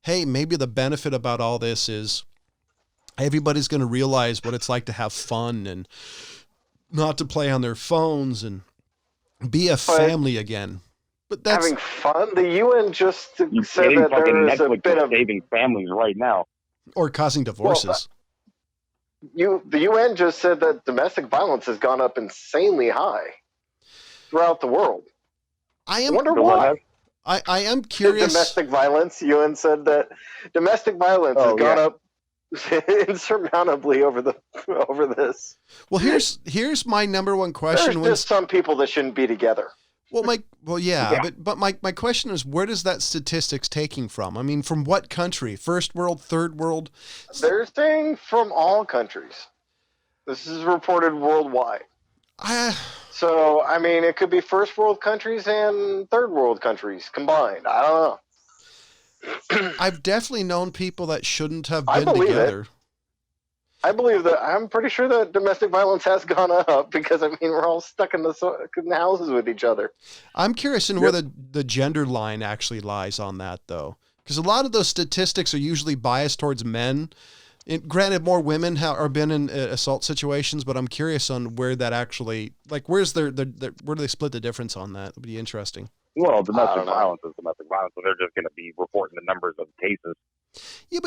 hey, maybe the benefit about all this is everybody's going to realize what it's like to have fun and not to play on their phones and be a family again. But that's having fun. The UN just said that there is a bit of saving families right now, or causing divorces. The UN just said that domestic violence has gone up insanely high throughout the world. I wonder why. I am curious. Domestic violence. UN said that domestic violence has gone up insurmountably over this. Well, here's my number one question. There's just some people that shouldn't be together. But my question is, where does that statistics taking from? I mean, from what country? First world, third world? They're saying from all countries. This is reported worldwide. So, I mean, it could be first world countries and third world countries combined. I don't know. I've definitely known people that shouldn't have been together. I believe that. I'm pretty sure that domestic violence has gone up because, I mean, we're all stuck in the houses with each other. I'm curious in where the gender line actually lies on that, though. Because a lot of those statistics are usually biased towards men. Granted, more women are been in assault situations, but I'm curious on where that actually, like, where do they split the difference on that? It'd be interesting. Well, domestic violence is domestic violence, so they're just going to be reporting the numbers of cases. Yeah,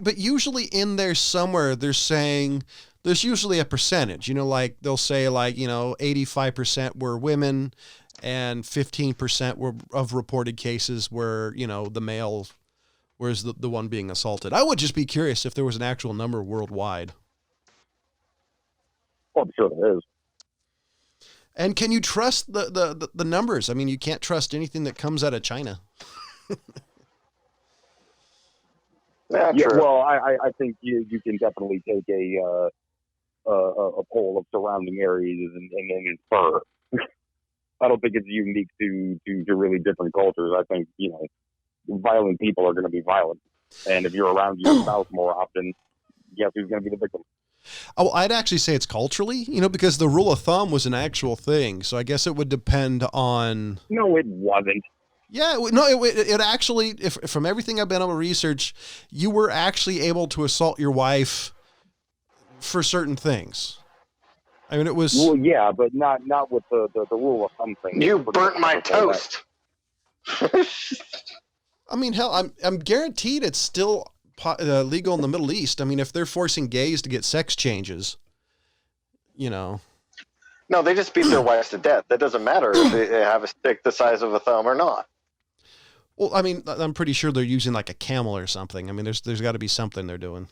but usually in there somewhere they're saying there's usually a percentage. Like they'll say 85% were women and 15% were of reported cases where the male whereas the one being assaulted. I would just be curious if there was an actual number worldwide. Well, I'm sure there is. And can you trust the numbers? I mean, you can't trust anything that comes out of China. Yeah, well, I think you can definitely take a poll of surrounding areas and infer. I don't think it's unique to really different cultures. I think, violent people are going to be violent. And if you're around your spouse more often, guess who's going to be the victim? Oh, I'd actually say it's culturally, because the rule of thumb was an actual thing. So I guess it would depend on... No, it wasn't. Yeah, no, it actually, if from everything I've been able to research, you were actually able to assault your wife for certain things. I mean, it was... Well, yeah, but not with the rule of thumb thing. You burnt my toast. I mean, hell, I'm guaranteed it's still legal in the Middle East. I mean, if they're forcing gays to get sex changes, No, they just beat their wives to death. That doesn't matter if they have a stick the size of a thumb or not. Well, I mean, I'm pretty sure they're using like a camel or something. I mean, there's got to be something they're doing.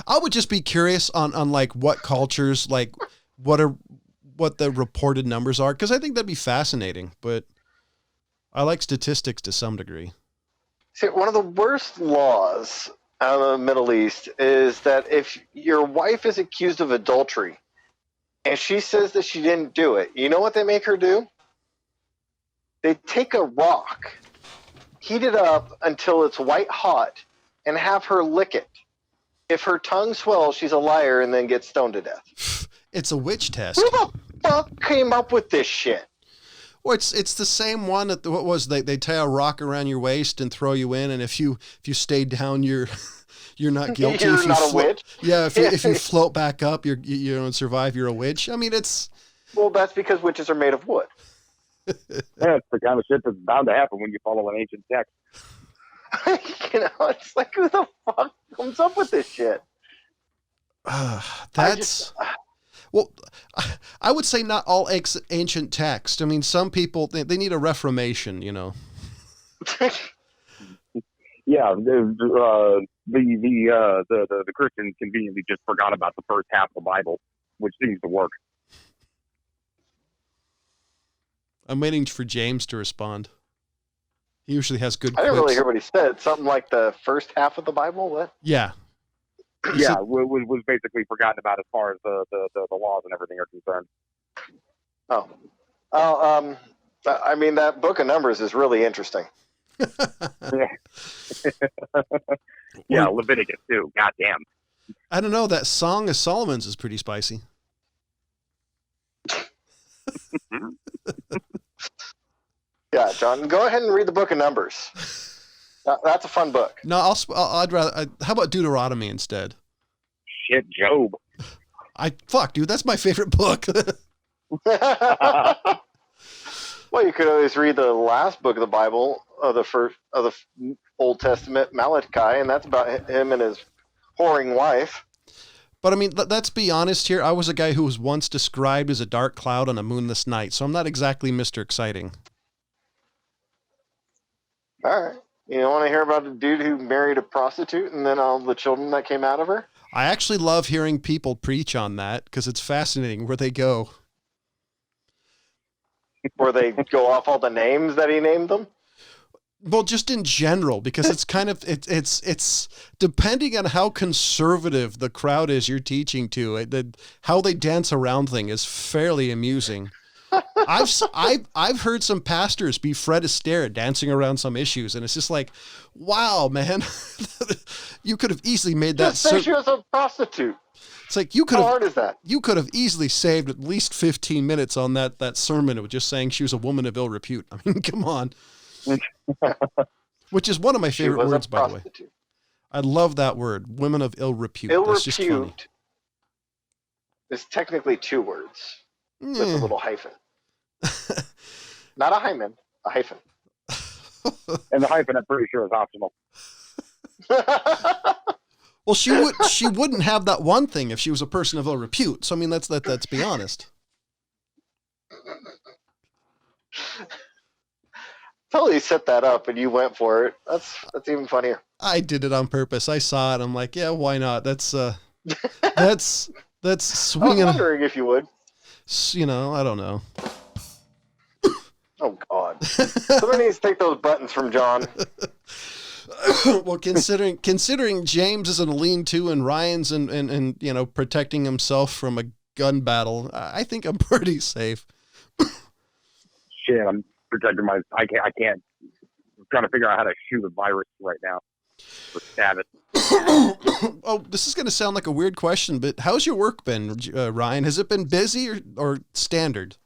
I would just be curious on like what cultures, like what the reported numbers are, because I think that'd be fascinating. But I like statistics to some degree. See, one of the worst laws out of the Middle East is that if your wife is accused of adultery and she says that she didn't do it, you know what they make her do? They take a rock, heat it up until it's white hot, and have her lick it. If her tongue swells, she's a liar and then gets stoned to death. It's a witch test. Who the fuck came up with this shit? Well, it's the same one that they tie a rock around your waist and throw you in, and if you stay down, you're not guilty. You're not a witch. Yeah, if you float back up, you don't survive. You're a witch. I mean, it's... Well, that's because witches are made of wood. Yeah, it's the kind of shit that's bound to happen when you follow an ancient text. It's like, who the fuck comes up with this shit? Well, I would say not all ancient text. I mean, some people, they need a reformation, Yeah, the Christians conveniently just forgot about the first half of the Bible, which seems to work. I'm waiting for James to respond. He usually has good I didn't quips. really hear what he said. Something like the first half of the Bible? What? Yeah. Yeah, was basically forgotten about as far as the laws and everything are concerned. Oh. I mean, that book of Numbers is really interesting. Yeah, Leviticus too. Goddamn. I don't know. That Song of Solomon's is pretty spicy. Yeah, John, go ahead and read the book of Numbers. That's a fun book. No, I'd rather. How about Deuteronomy instead? Shit, Job. Dude, that's my favorite book. Well, you could always read the last book of the Bible, of the Old Testament, Malachi, and that's about him and his whoring wife. But I mean, let's be honest here. I was a guy who was once described as a dark cloud on a moonless night, so I'm not exactly Mr. Exciting. All right. You want to hear about a dude who married a prostitute and then all the children that came out of her? I actually love hearing people preach on that because it's fascinating where they go. Where they go off all the names that he named them? Well, just in general, because it's kind of, it's depending on how conservative the crowd is you're teaching to, how they dance around thing is fairly amusing. I've heard some pastors be Fred Astaire dancing around some issues, and it's just like, wow, man, you could have easily made that. Just say she was a prostitute. It's like you could. How hard is that? You could have easily saved at least 15 minutes on that sermon with just saying she was a woman of ill repute. I mean, come on. Which is one of my favorite words, by the way. I love that word, women of ill repute. Ill That's repute just funny. Is technically two words with a little hyphen. Not a hymen, a hyphen. And the hyphen, I'm pretty sure, is optional. Well, she wouldn't have that one thing if she was a person of ill repute. So I mean, let's be honest. totally set that up and you went for it. That's even funnier. I did it on purpose. I saw it. I'm like, yeah, why not? That's I was swinging. wondering if you would. I don't know. Oh God! Somebody needs to take those buttons from John. Well, considering James is in a lean-to and Ryan's and protecting himself from a gun battle, I think I'm pretty safe. Shit, I'm protecting my. I can't. I'm trying to figure out how to shoot a virus right now. Or stab it. Oh, this is going to sound like a weird question, but how's your work been, Ryan? Has it been busy or standard?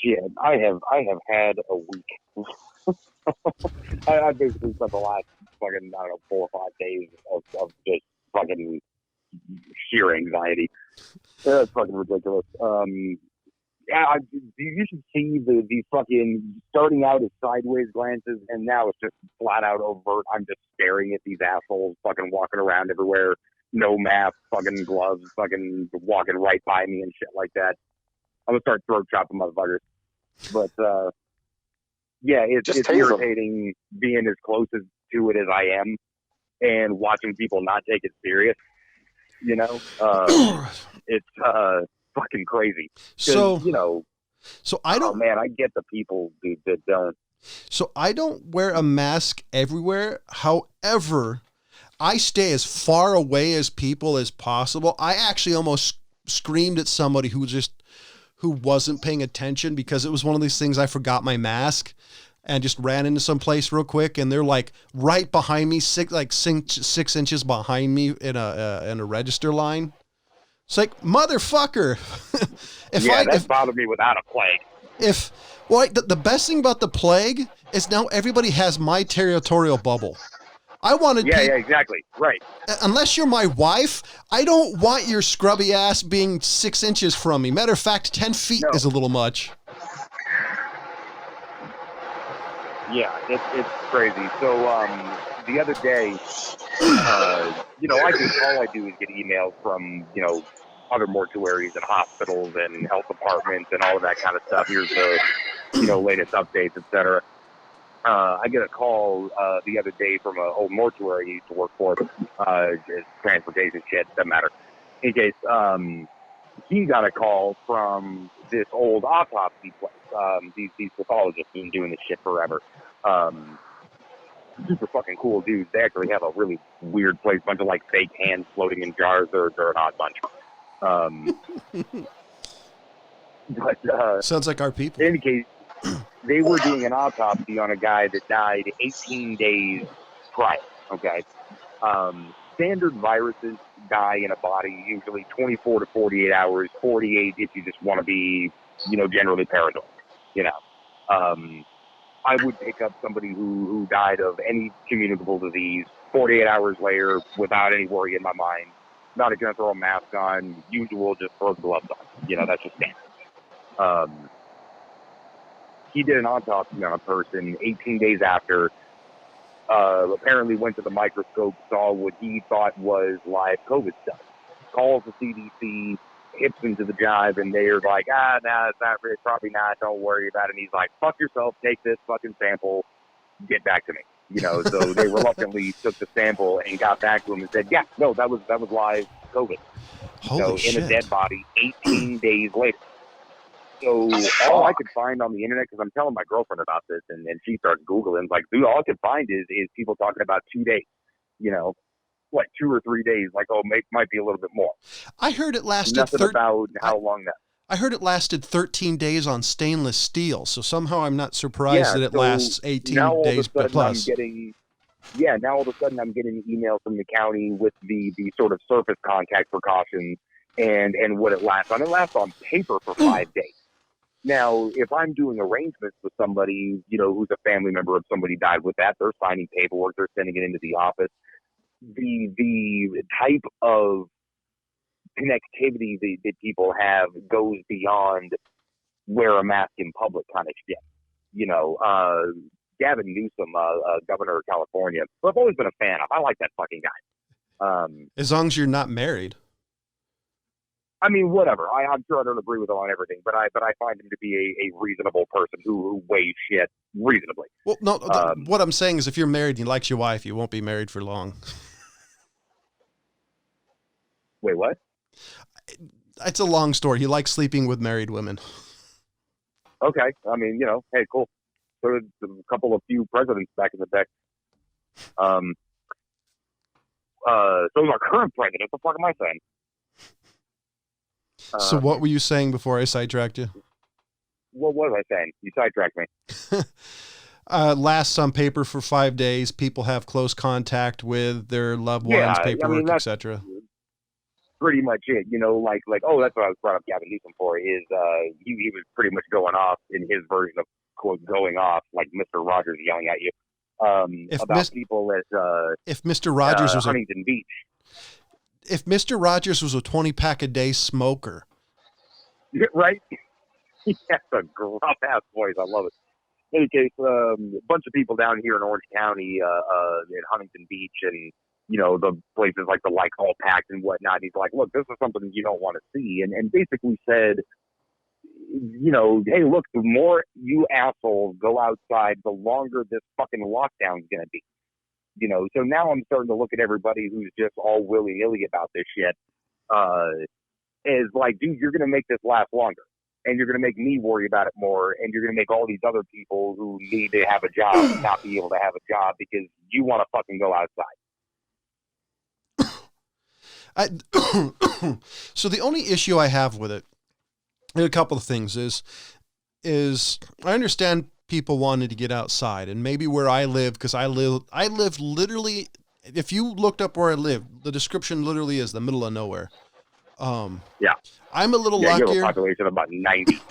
Shit, I have had a week. I basically spent the last fucking 4 or 5 days of just fucking sheer anxiety. That's fucking ridiculous. Yeah, you should see the fucking starting out as sideways glances, and now it's just flat out overt. I'm just staring at these assholes fucking walking around everywhere, no mask, fucking gloves, fucking walking right by me and shit like that. I'm gonna start throat chopping motherfuckers. But yeah, it's irritating being as close to it as I am, and watching people not take it serious. It's fucking crazy. So I don't. Oh man, I get the people that don't. So I don't wear a mask everywhere. However, I stay as far away as people as possible. I actually almost screamed at somebody who wasn't paying attention because it was one of these things. I forgot my mask and just ran into some place real quick, and they're like right behind me, 6 inches behind me in a register line. It's like, motherfucker. That bothered me without a plague. The best thing about the plague is now everybody has my territorial bubble. I wanted. Yeah, exactly. Right. Unless you're my wife, I don't want your scrubby ass being 6 inches from me. Matter of fact, 10 feet is a little much. Yeah, it's crazy. So the other day, all I do is get emails from other mortuaries and hospitals and health departments and all of that kind of stuff. Here's the latest updates, etc. I get a call the other day from an old mortuary I used to work for. Transportation shit, doesn't matter. In case he got a call from this old autopsy place. These pathologists have been doing this shit forever. Super fucking cool dudes. They actually have a really weird place, bunch of fake hands floating in jars. They're an odd bunch. But sounds like our people. In any case, they were doing an autopsy on a guy that died 18 days prior. Okay. Standard viruses die in a body usually 24 to 48 hours, 48 if you just want to be, generally paranoid. I would pick up somebody who died of any communicable disease 48 hours later without any worry in my mind. Not going to throw a mask on, usual, just throw the gloves on. That's just standard. He did an autopsy on a person 18 days after. Apparently went to the microscope, saw what he thought was live COVID stuff. Calls the CDC, hits into the jive, and they're like, nah, it's not really, probably not, don't worry about it. And he's like, fuck yourself, take this fucking sample, get back to me. So they reluctantly took the sample and got back to him and said, yeah, no, that was live COVID. Holy shit. In a dead body 18 days later. So all I could find on the internet, because I'm telling my girlfriend about this, and she starts Googling, like, dude, all I could find is people talking about 2 days, 2 or 3 days, might be a little bit more. I heard it lasted nothing about how long that. I heard it lasted 13 days on stainless steel, so somehow I'm not surprised that it lasts 18 days plus. Now all of a sudden I'm getting an email from the county with the sort of surface contact precautions and what it lasts on. It lasts on paper for 5 days. Now, if I'm doing arrangements with somebody, who's a family member of somebody died with that, they're signing paperwork, they're sending it into the office. The type of connectivity that people have goes beyond wear a mask in public kind of shit. Gavin Newsom, governor of California, who I've always been a fan of. I like that fucking guy. As long as you're not married. I mean, whatever. I'm sure I don't agree with him on everything, but I find him to be a reasonable person who weighs shit reasonably. Well, no, what I'm saying is if you're married and you like your wife, you won't be married for long. Wait, what? It's a long story. He likes sleeping with married women. Okay. I mean, hey, cool. So did a couple of few presidents back in the day. So is our current president. What the fuck am I saying? So what were you saying before I sidetracked you? What was I saying? You sidetracked me. Lasts on paper for 5 days. People have close contact with their loved ones, paperwork, etc. Pretty much it. Oh, that's what I was brought up Gavin Newsom for. Is he was pretty much going off in his version of quote going off, like Mr. Rogers yelling at you about people at if Mr. Rogers was Huntington Beach. If Mr. Rogers was a 20-pack a day smoker. Right? He has a gruff-ass voice. I love it. In any case, a bunch of people down here in Orange County, in Huntington Beach, and, the places like the Lycol Pact and whatnot. He's like, look, this is something you don't want to see. And basically said, hey, look, the more you assholes go outside, the longer this fucking lockdown's going to be. So now I'm starting to look at everybody who's just all willy-nilly about this shit as like, dude, you're going to make this last longer. And you're going to make me worry about it more. And you're going to make all these other people who need to have a job not be able to have a job because you want to fucking go outside. So the only issue I have with it, and a couple of things, is I understand people wanted to get outside, and maybe where I live, because I live literally, if you looked up where I live, the description literally is the middle of nowhere. Yeah. I'm a little luckier. You have a population of about 90.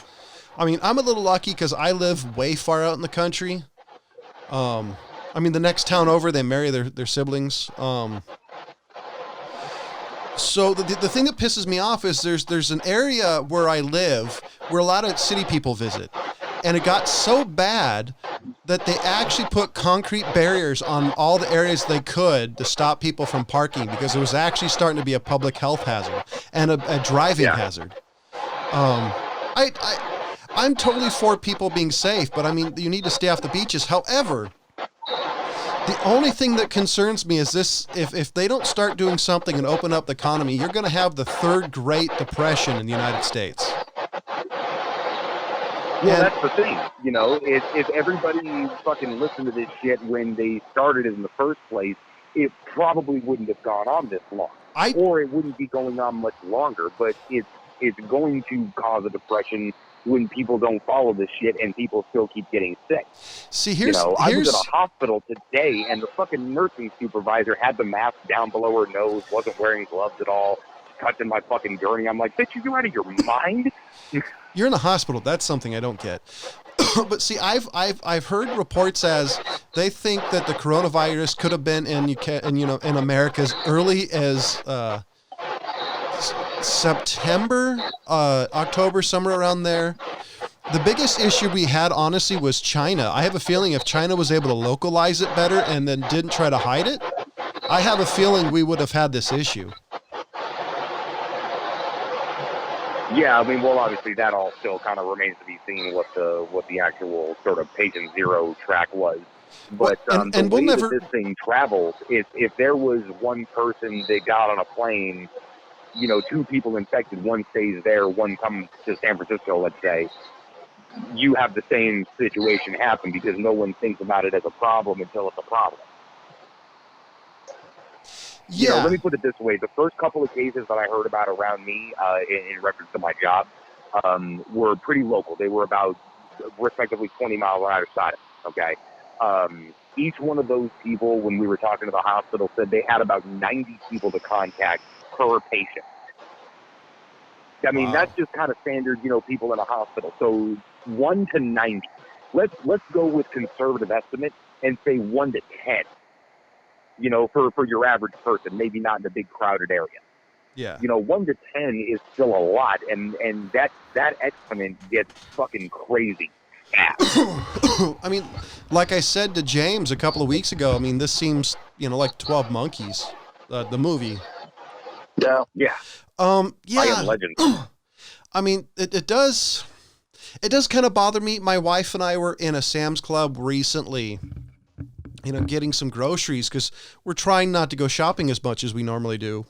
I mean, I'm a little lucky because I live way far out in the country. I mean, the next town over, they marry their siblings. So the thing that pisses me off is there's an area where I live where a lot of city people visit. And it got so bad that they actually put concrete barriers on all the areas they could to stop people from parking because it was actually starting to be a public health hazard and a driving hazard. I'm totally for people being safe, but I mean, you need to stay off the beaches. However, the only thing that concerns me is this: if they don't start doing something and open up the economy, you're going to have the third Great Depression in the United States. Well, that's the thing, if everybody fucking listened to this shit when they started it in the first place, it probably wouldn't have gone on this long. Or it wouldn't be going on much longer, but it's going to cause a depression when people don't follow this shit and people still keep getting sick. See, I was in a hospital today and the fucking nursing supervisor had the mask down below her nose, wasn't wearing gloves at all, touching my fucking gurney. I'm like, bitch, you out of your mind? You're in a hospital. That's something I don't get. But see, I've heard reports as they think that the coronavirus could have been in America as early as September, October, somewhere around there. The biggest issue we had, honestly, was China. I have a feeling if China was able to localize it better and then didn't try to hide it, I have a feeling we would have had this issue. Yeah, I mean, well, obviously that all still kind of remains to be seen what the actual sort of patient zero track was. But the way that this thing travels, if there was one person that got on a plane, two people infected, one stays there, one comes to San Francisco, let's say, you have the same situation happen because no one thinks about it as a problem until it's a problem. Yeah. Let me put it this way. The first couple of cases that I heard about around me in reference to my job were pretty local. They were about, respectively, 20 miles on either side of it, okay? Each one of those people, when we were talking to the hospital, said they had about 90 people to contact per patient. I mean, That's just kind of standard, people in a hospital. So 1 to 90. Let's go with conservative estimate and say 1 to 10. For your average person, maybe not in a big crowded area. Yeah. 1 to 10 is still a lot, and that exponent gets fucking crazy fast. I mean, like I said to James a couple of weeks ago, I mean, this seems, like 12 Monkeys, the movie. Yeah. Yeah. I Yeah. am legend. I mean, it does kind of bother me. My wife and I were in a Sam's Club recently, getting some groceries because we're trying not to go shopping as much as we normally do.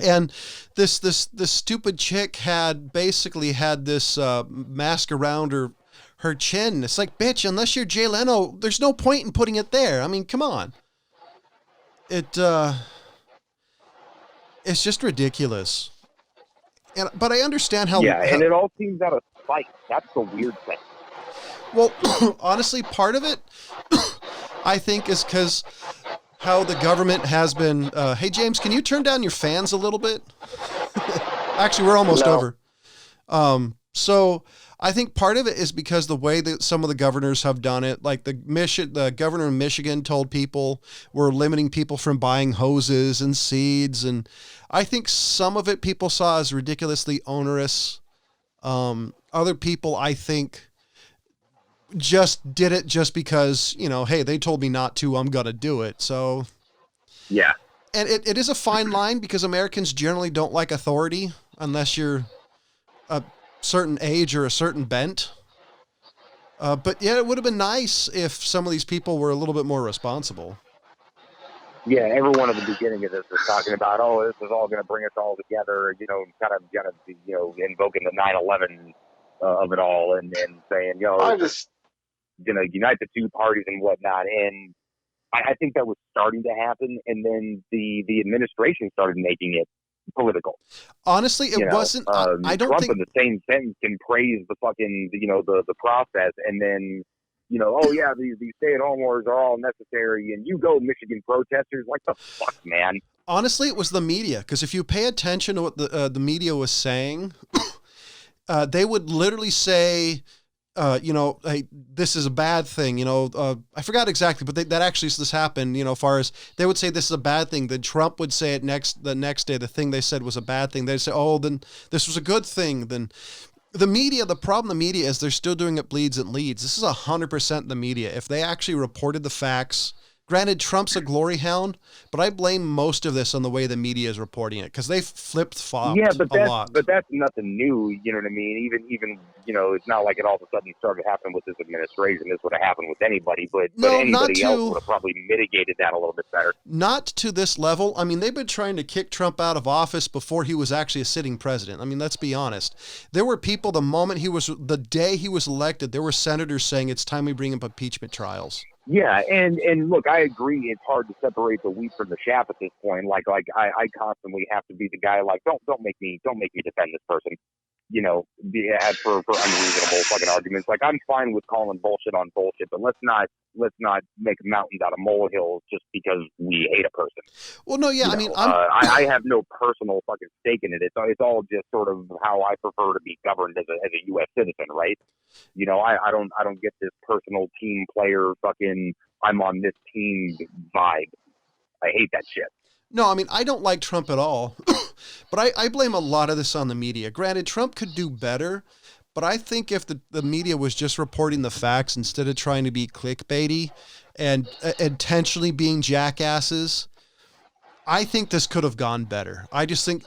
And this stupid chick had basically had this mask around her chin. It's like, bitch, unless you're Jay Leno, there's no point in putting it there. I mean, come on. It's just ridiculous. But I understand how. Yeah, and it all seems out of spite. That's the weird thing. Well, honestly, part of it, I think, is because how the government has been. Hey, James, can you turn down your fans a little bit? Actually, we're almost over. So I think part of it is because the way that some of the governors have done it, like the governor of Michigan told people we're limiting people from buying hoses and seeds. And I think some of it people saw as ridiculously onerous. Other people, I think, just did it just because, hey, they told me not to, I'm going to do it. So, yeah. And it is a fine line because Americans generally don't like authority unless you're a certain age or a certain bent. But yeah, it would have been nice if some of these people were a little bit more responsible. Yeah, everyone at the beginning of this was talking about, this is all going to bring us all together, kind of invoking the 9/11 of it all and saying, going to unite the two parties and whatnot. And I think that was starting to happen. And then the administration started making it political. Honestly, it wasn't. I don't Trump think in the same sentence can praise the fucking, the process. And then, these stay-at-home orders are all necessary. And you go, Michigan protesters, like the fuck, man. Honestly, it was the media. Because if you pay attention to what the media was saying, they would literally say, hey, this is a bad thing. I forgot exactly, but that actually this happened. As far as they would say this is a bad thing, then Trump would say it the next day. The thing they said was a bad thing. They'd say, oh, then this was a good thing. Then the media, the problem, the media is they're still doing it bleeds and leads. This is 100% the media. If they actually reported the facts. Granted, Trump's a glory hound, but I blame most of this on the way the media is reporting it because they flip-flopped a lot. But that's nothing new, you know what I mean? Even it's not like it all of a sudden started happening with this administration. This would have happened with anybody, but anybody else would have probably mitigated that a little bit better. Not to this level. I mean, they've been trying to kick Trump out of office before he was actually a sitting president. I mean, let's be honest. There were people the day he was elected, there were senators saying it's time we bring up impeachment trials. Yeah, and look, I agree. It's hard to separate the wheat from the chaff at this point. Like I constantly have to be the guy. Like, don't make me defend this person. For unreasonable fucking arguments. Like, I'm fine with calling bullshit on bullshit, but let's not make mountains out of molehills just because we hate a person. Well, no, yeah, I have no personal fucking stake in it. It's all just sort of how I prefer to be governed as a U.S. citizen, right? I don't get this personal team player fucking I'm on this team vibe. I hate that shit. No, I mean, I don't like Trump at all, but I blame a lot of this on the media. Granted, Trump could do better, but I think if the media was just reporting the facts instead of trying to be clickbaity and intentionally being jackasses, I think this could have gone better. I think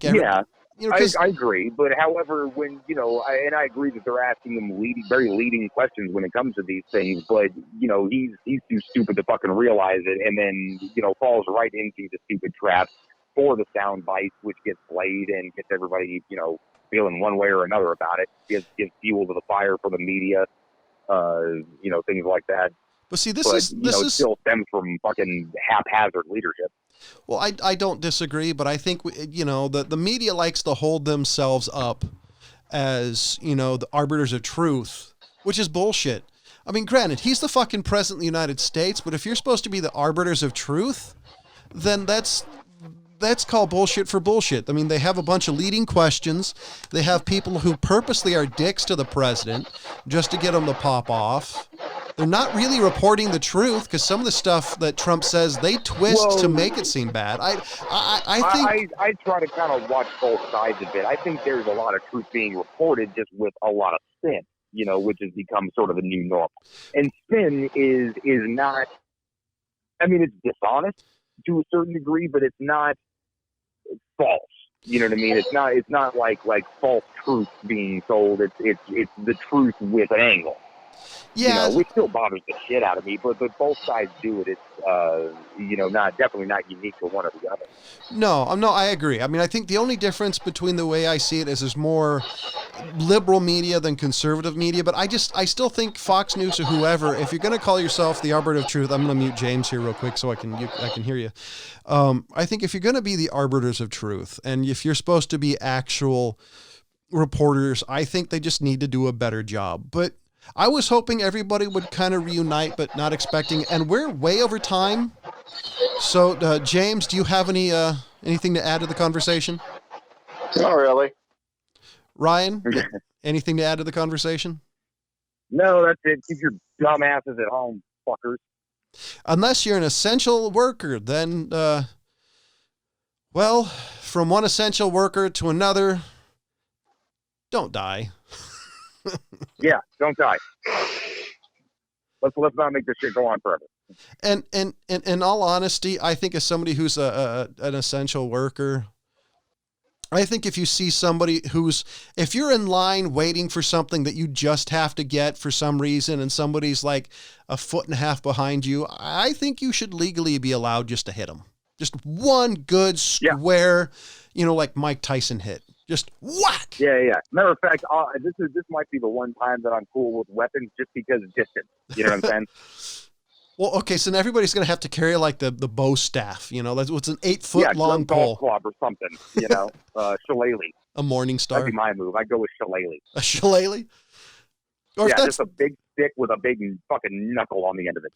yeah. I agree, but however, when and I agree that they're asking him very leading questions when it comes to these things, but he's too stupid to fucking realize it, and then falls right into the stupid trap for the sound bites, which gets played and gets everybody feeling one way or another about it. Gives fuel to the fire for the media, things like that. But see, this still stems from fucking haphazard leadership. Well, I don't disagree, but I think, the media likes to hold themselves up as, the arbiters of truth, which is bullshit. I mean, granted, he's the fucking president of the United States, but if you're supposed to be the arbiters of truth, then that's called bullshit for bullshit. I mean, they have a bunch of leading questions. They have people who purposely are dicks to the president just to get him to pop off. They're not really reporting the truth because some of the stuff that Trump says they twist to make it seem bad. I think I try to kind of watch both sides of it. I think there's a lot of truth being reported just with a lot of spin, which has become sort of a new normal. And spin is not. I mean, it's dishonest to a certain degree, but it's not. false. You know what I mean? It's not like false truth being told. It's the truth with an angle. Yeah, which still bothers the shit out of me, but both sides do it. It's definitely not unique to one or the other. No, I agree. I mean, I think the only difference between the way I see it is there's more liberal media than conservative media, but I still think Fox News or whoever, if you're going to call yourself the arbiter of truth, I'm going to mute James here real quick so I can hear you. I think if you're going to be the arbiters of truth, and if you're supposed to be actual reporters, I think they just need to do a better job. But I was hoping everybody would kind of reunite, but not expecting, and we're way over time. So, James, do you have anything to add to the conversation? Not really. Ryan, anything to add to the conversation? No, that's it. Keep your dumb asses at home, fuckers. Unless you're an essential worker, then, from one essential worker to another, don't die. Yeah, don't die. Let's not make this shit go on forever. And in all honesty, I think as somebody who's an essential worker, I think if you see somebody if you're in line waiting for something that you just have to get for some reason and somebody's like a foot and a half behind you, I think you should legally be allowed just to hit them. Just one good square, like Mike Tyson hit. Just whack. Yeah. Matter of fact, this might be the one time that I'm cool with weapons just because of distance. You know what I'm saying? Well, okay, so now everybody's going to have to carry like the bow staff, that's what's an 8-foot long pole. Golf club or something, shillelagh. A morning star. That'd be my move. I'd go with shillelagh. A shillelagh? Or just a big stick with a big fucking knuckle on the end of it.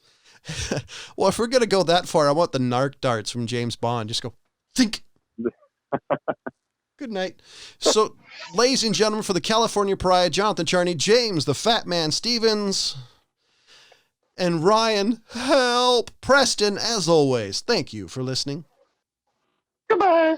Well, if we're going to go that far, I want the narc darts from James Bond. Just go, think. Good night. So, ladies and gentlemen, for the California Pariah, Jonathan Charney, James, the Fat Man Stevens, and Ryan, help, Preston, as always. Thank you for listening. Goodbye.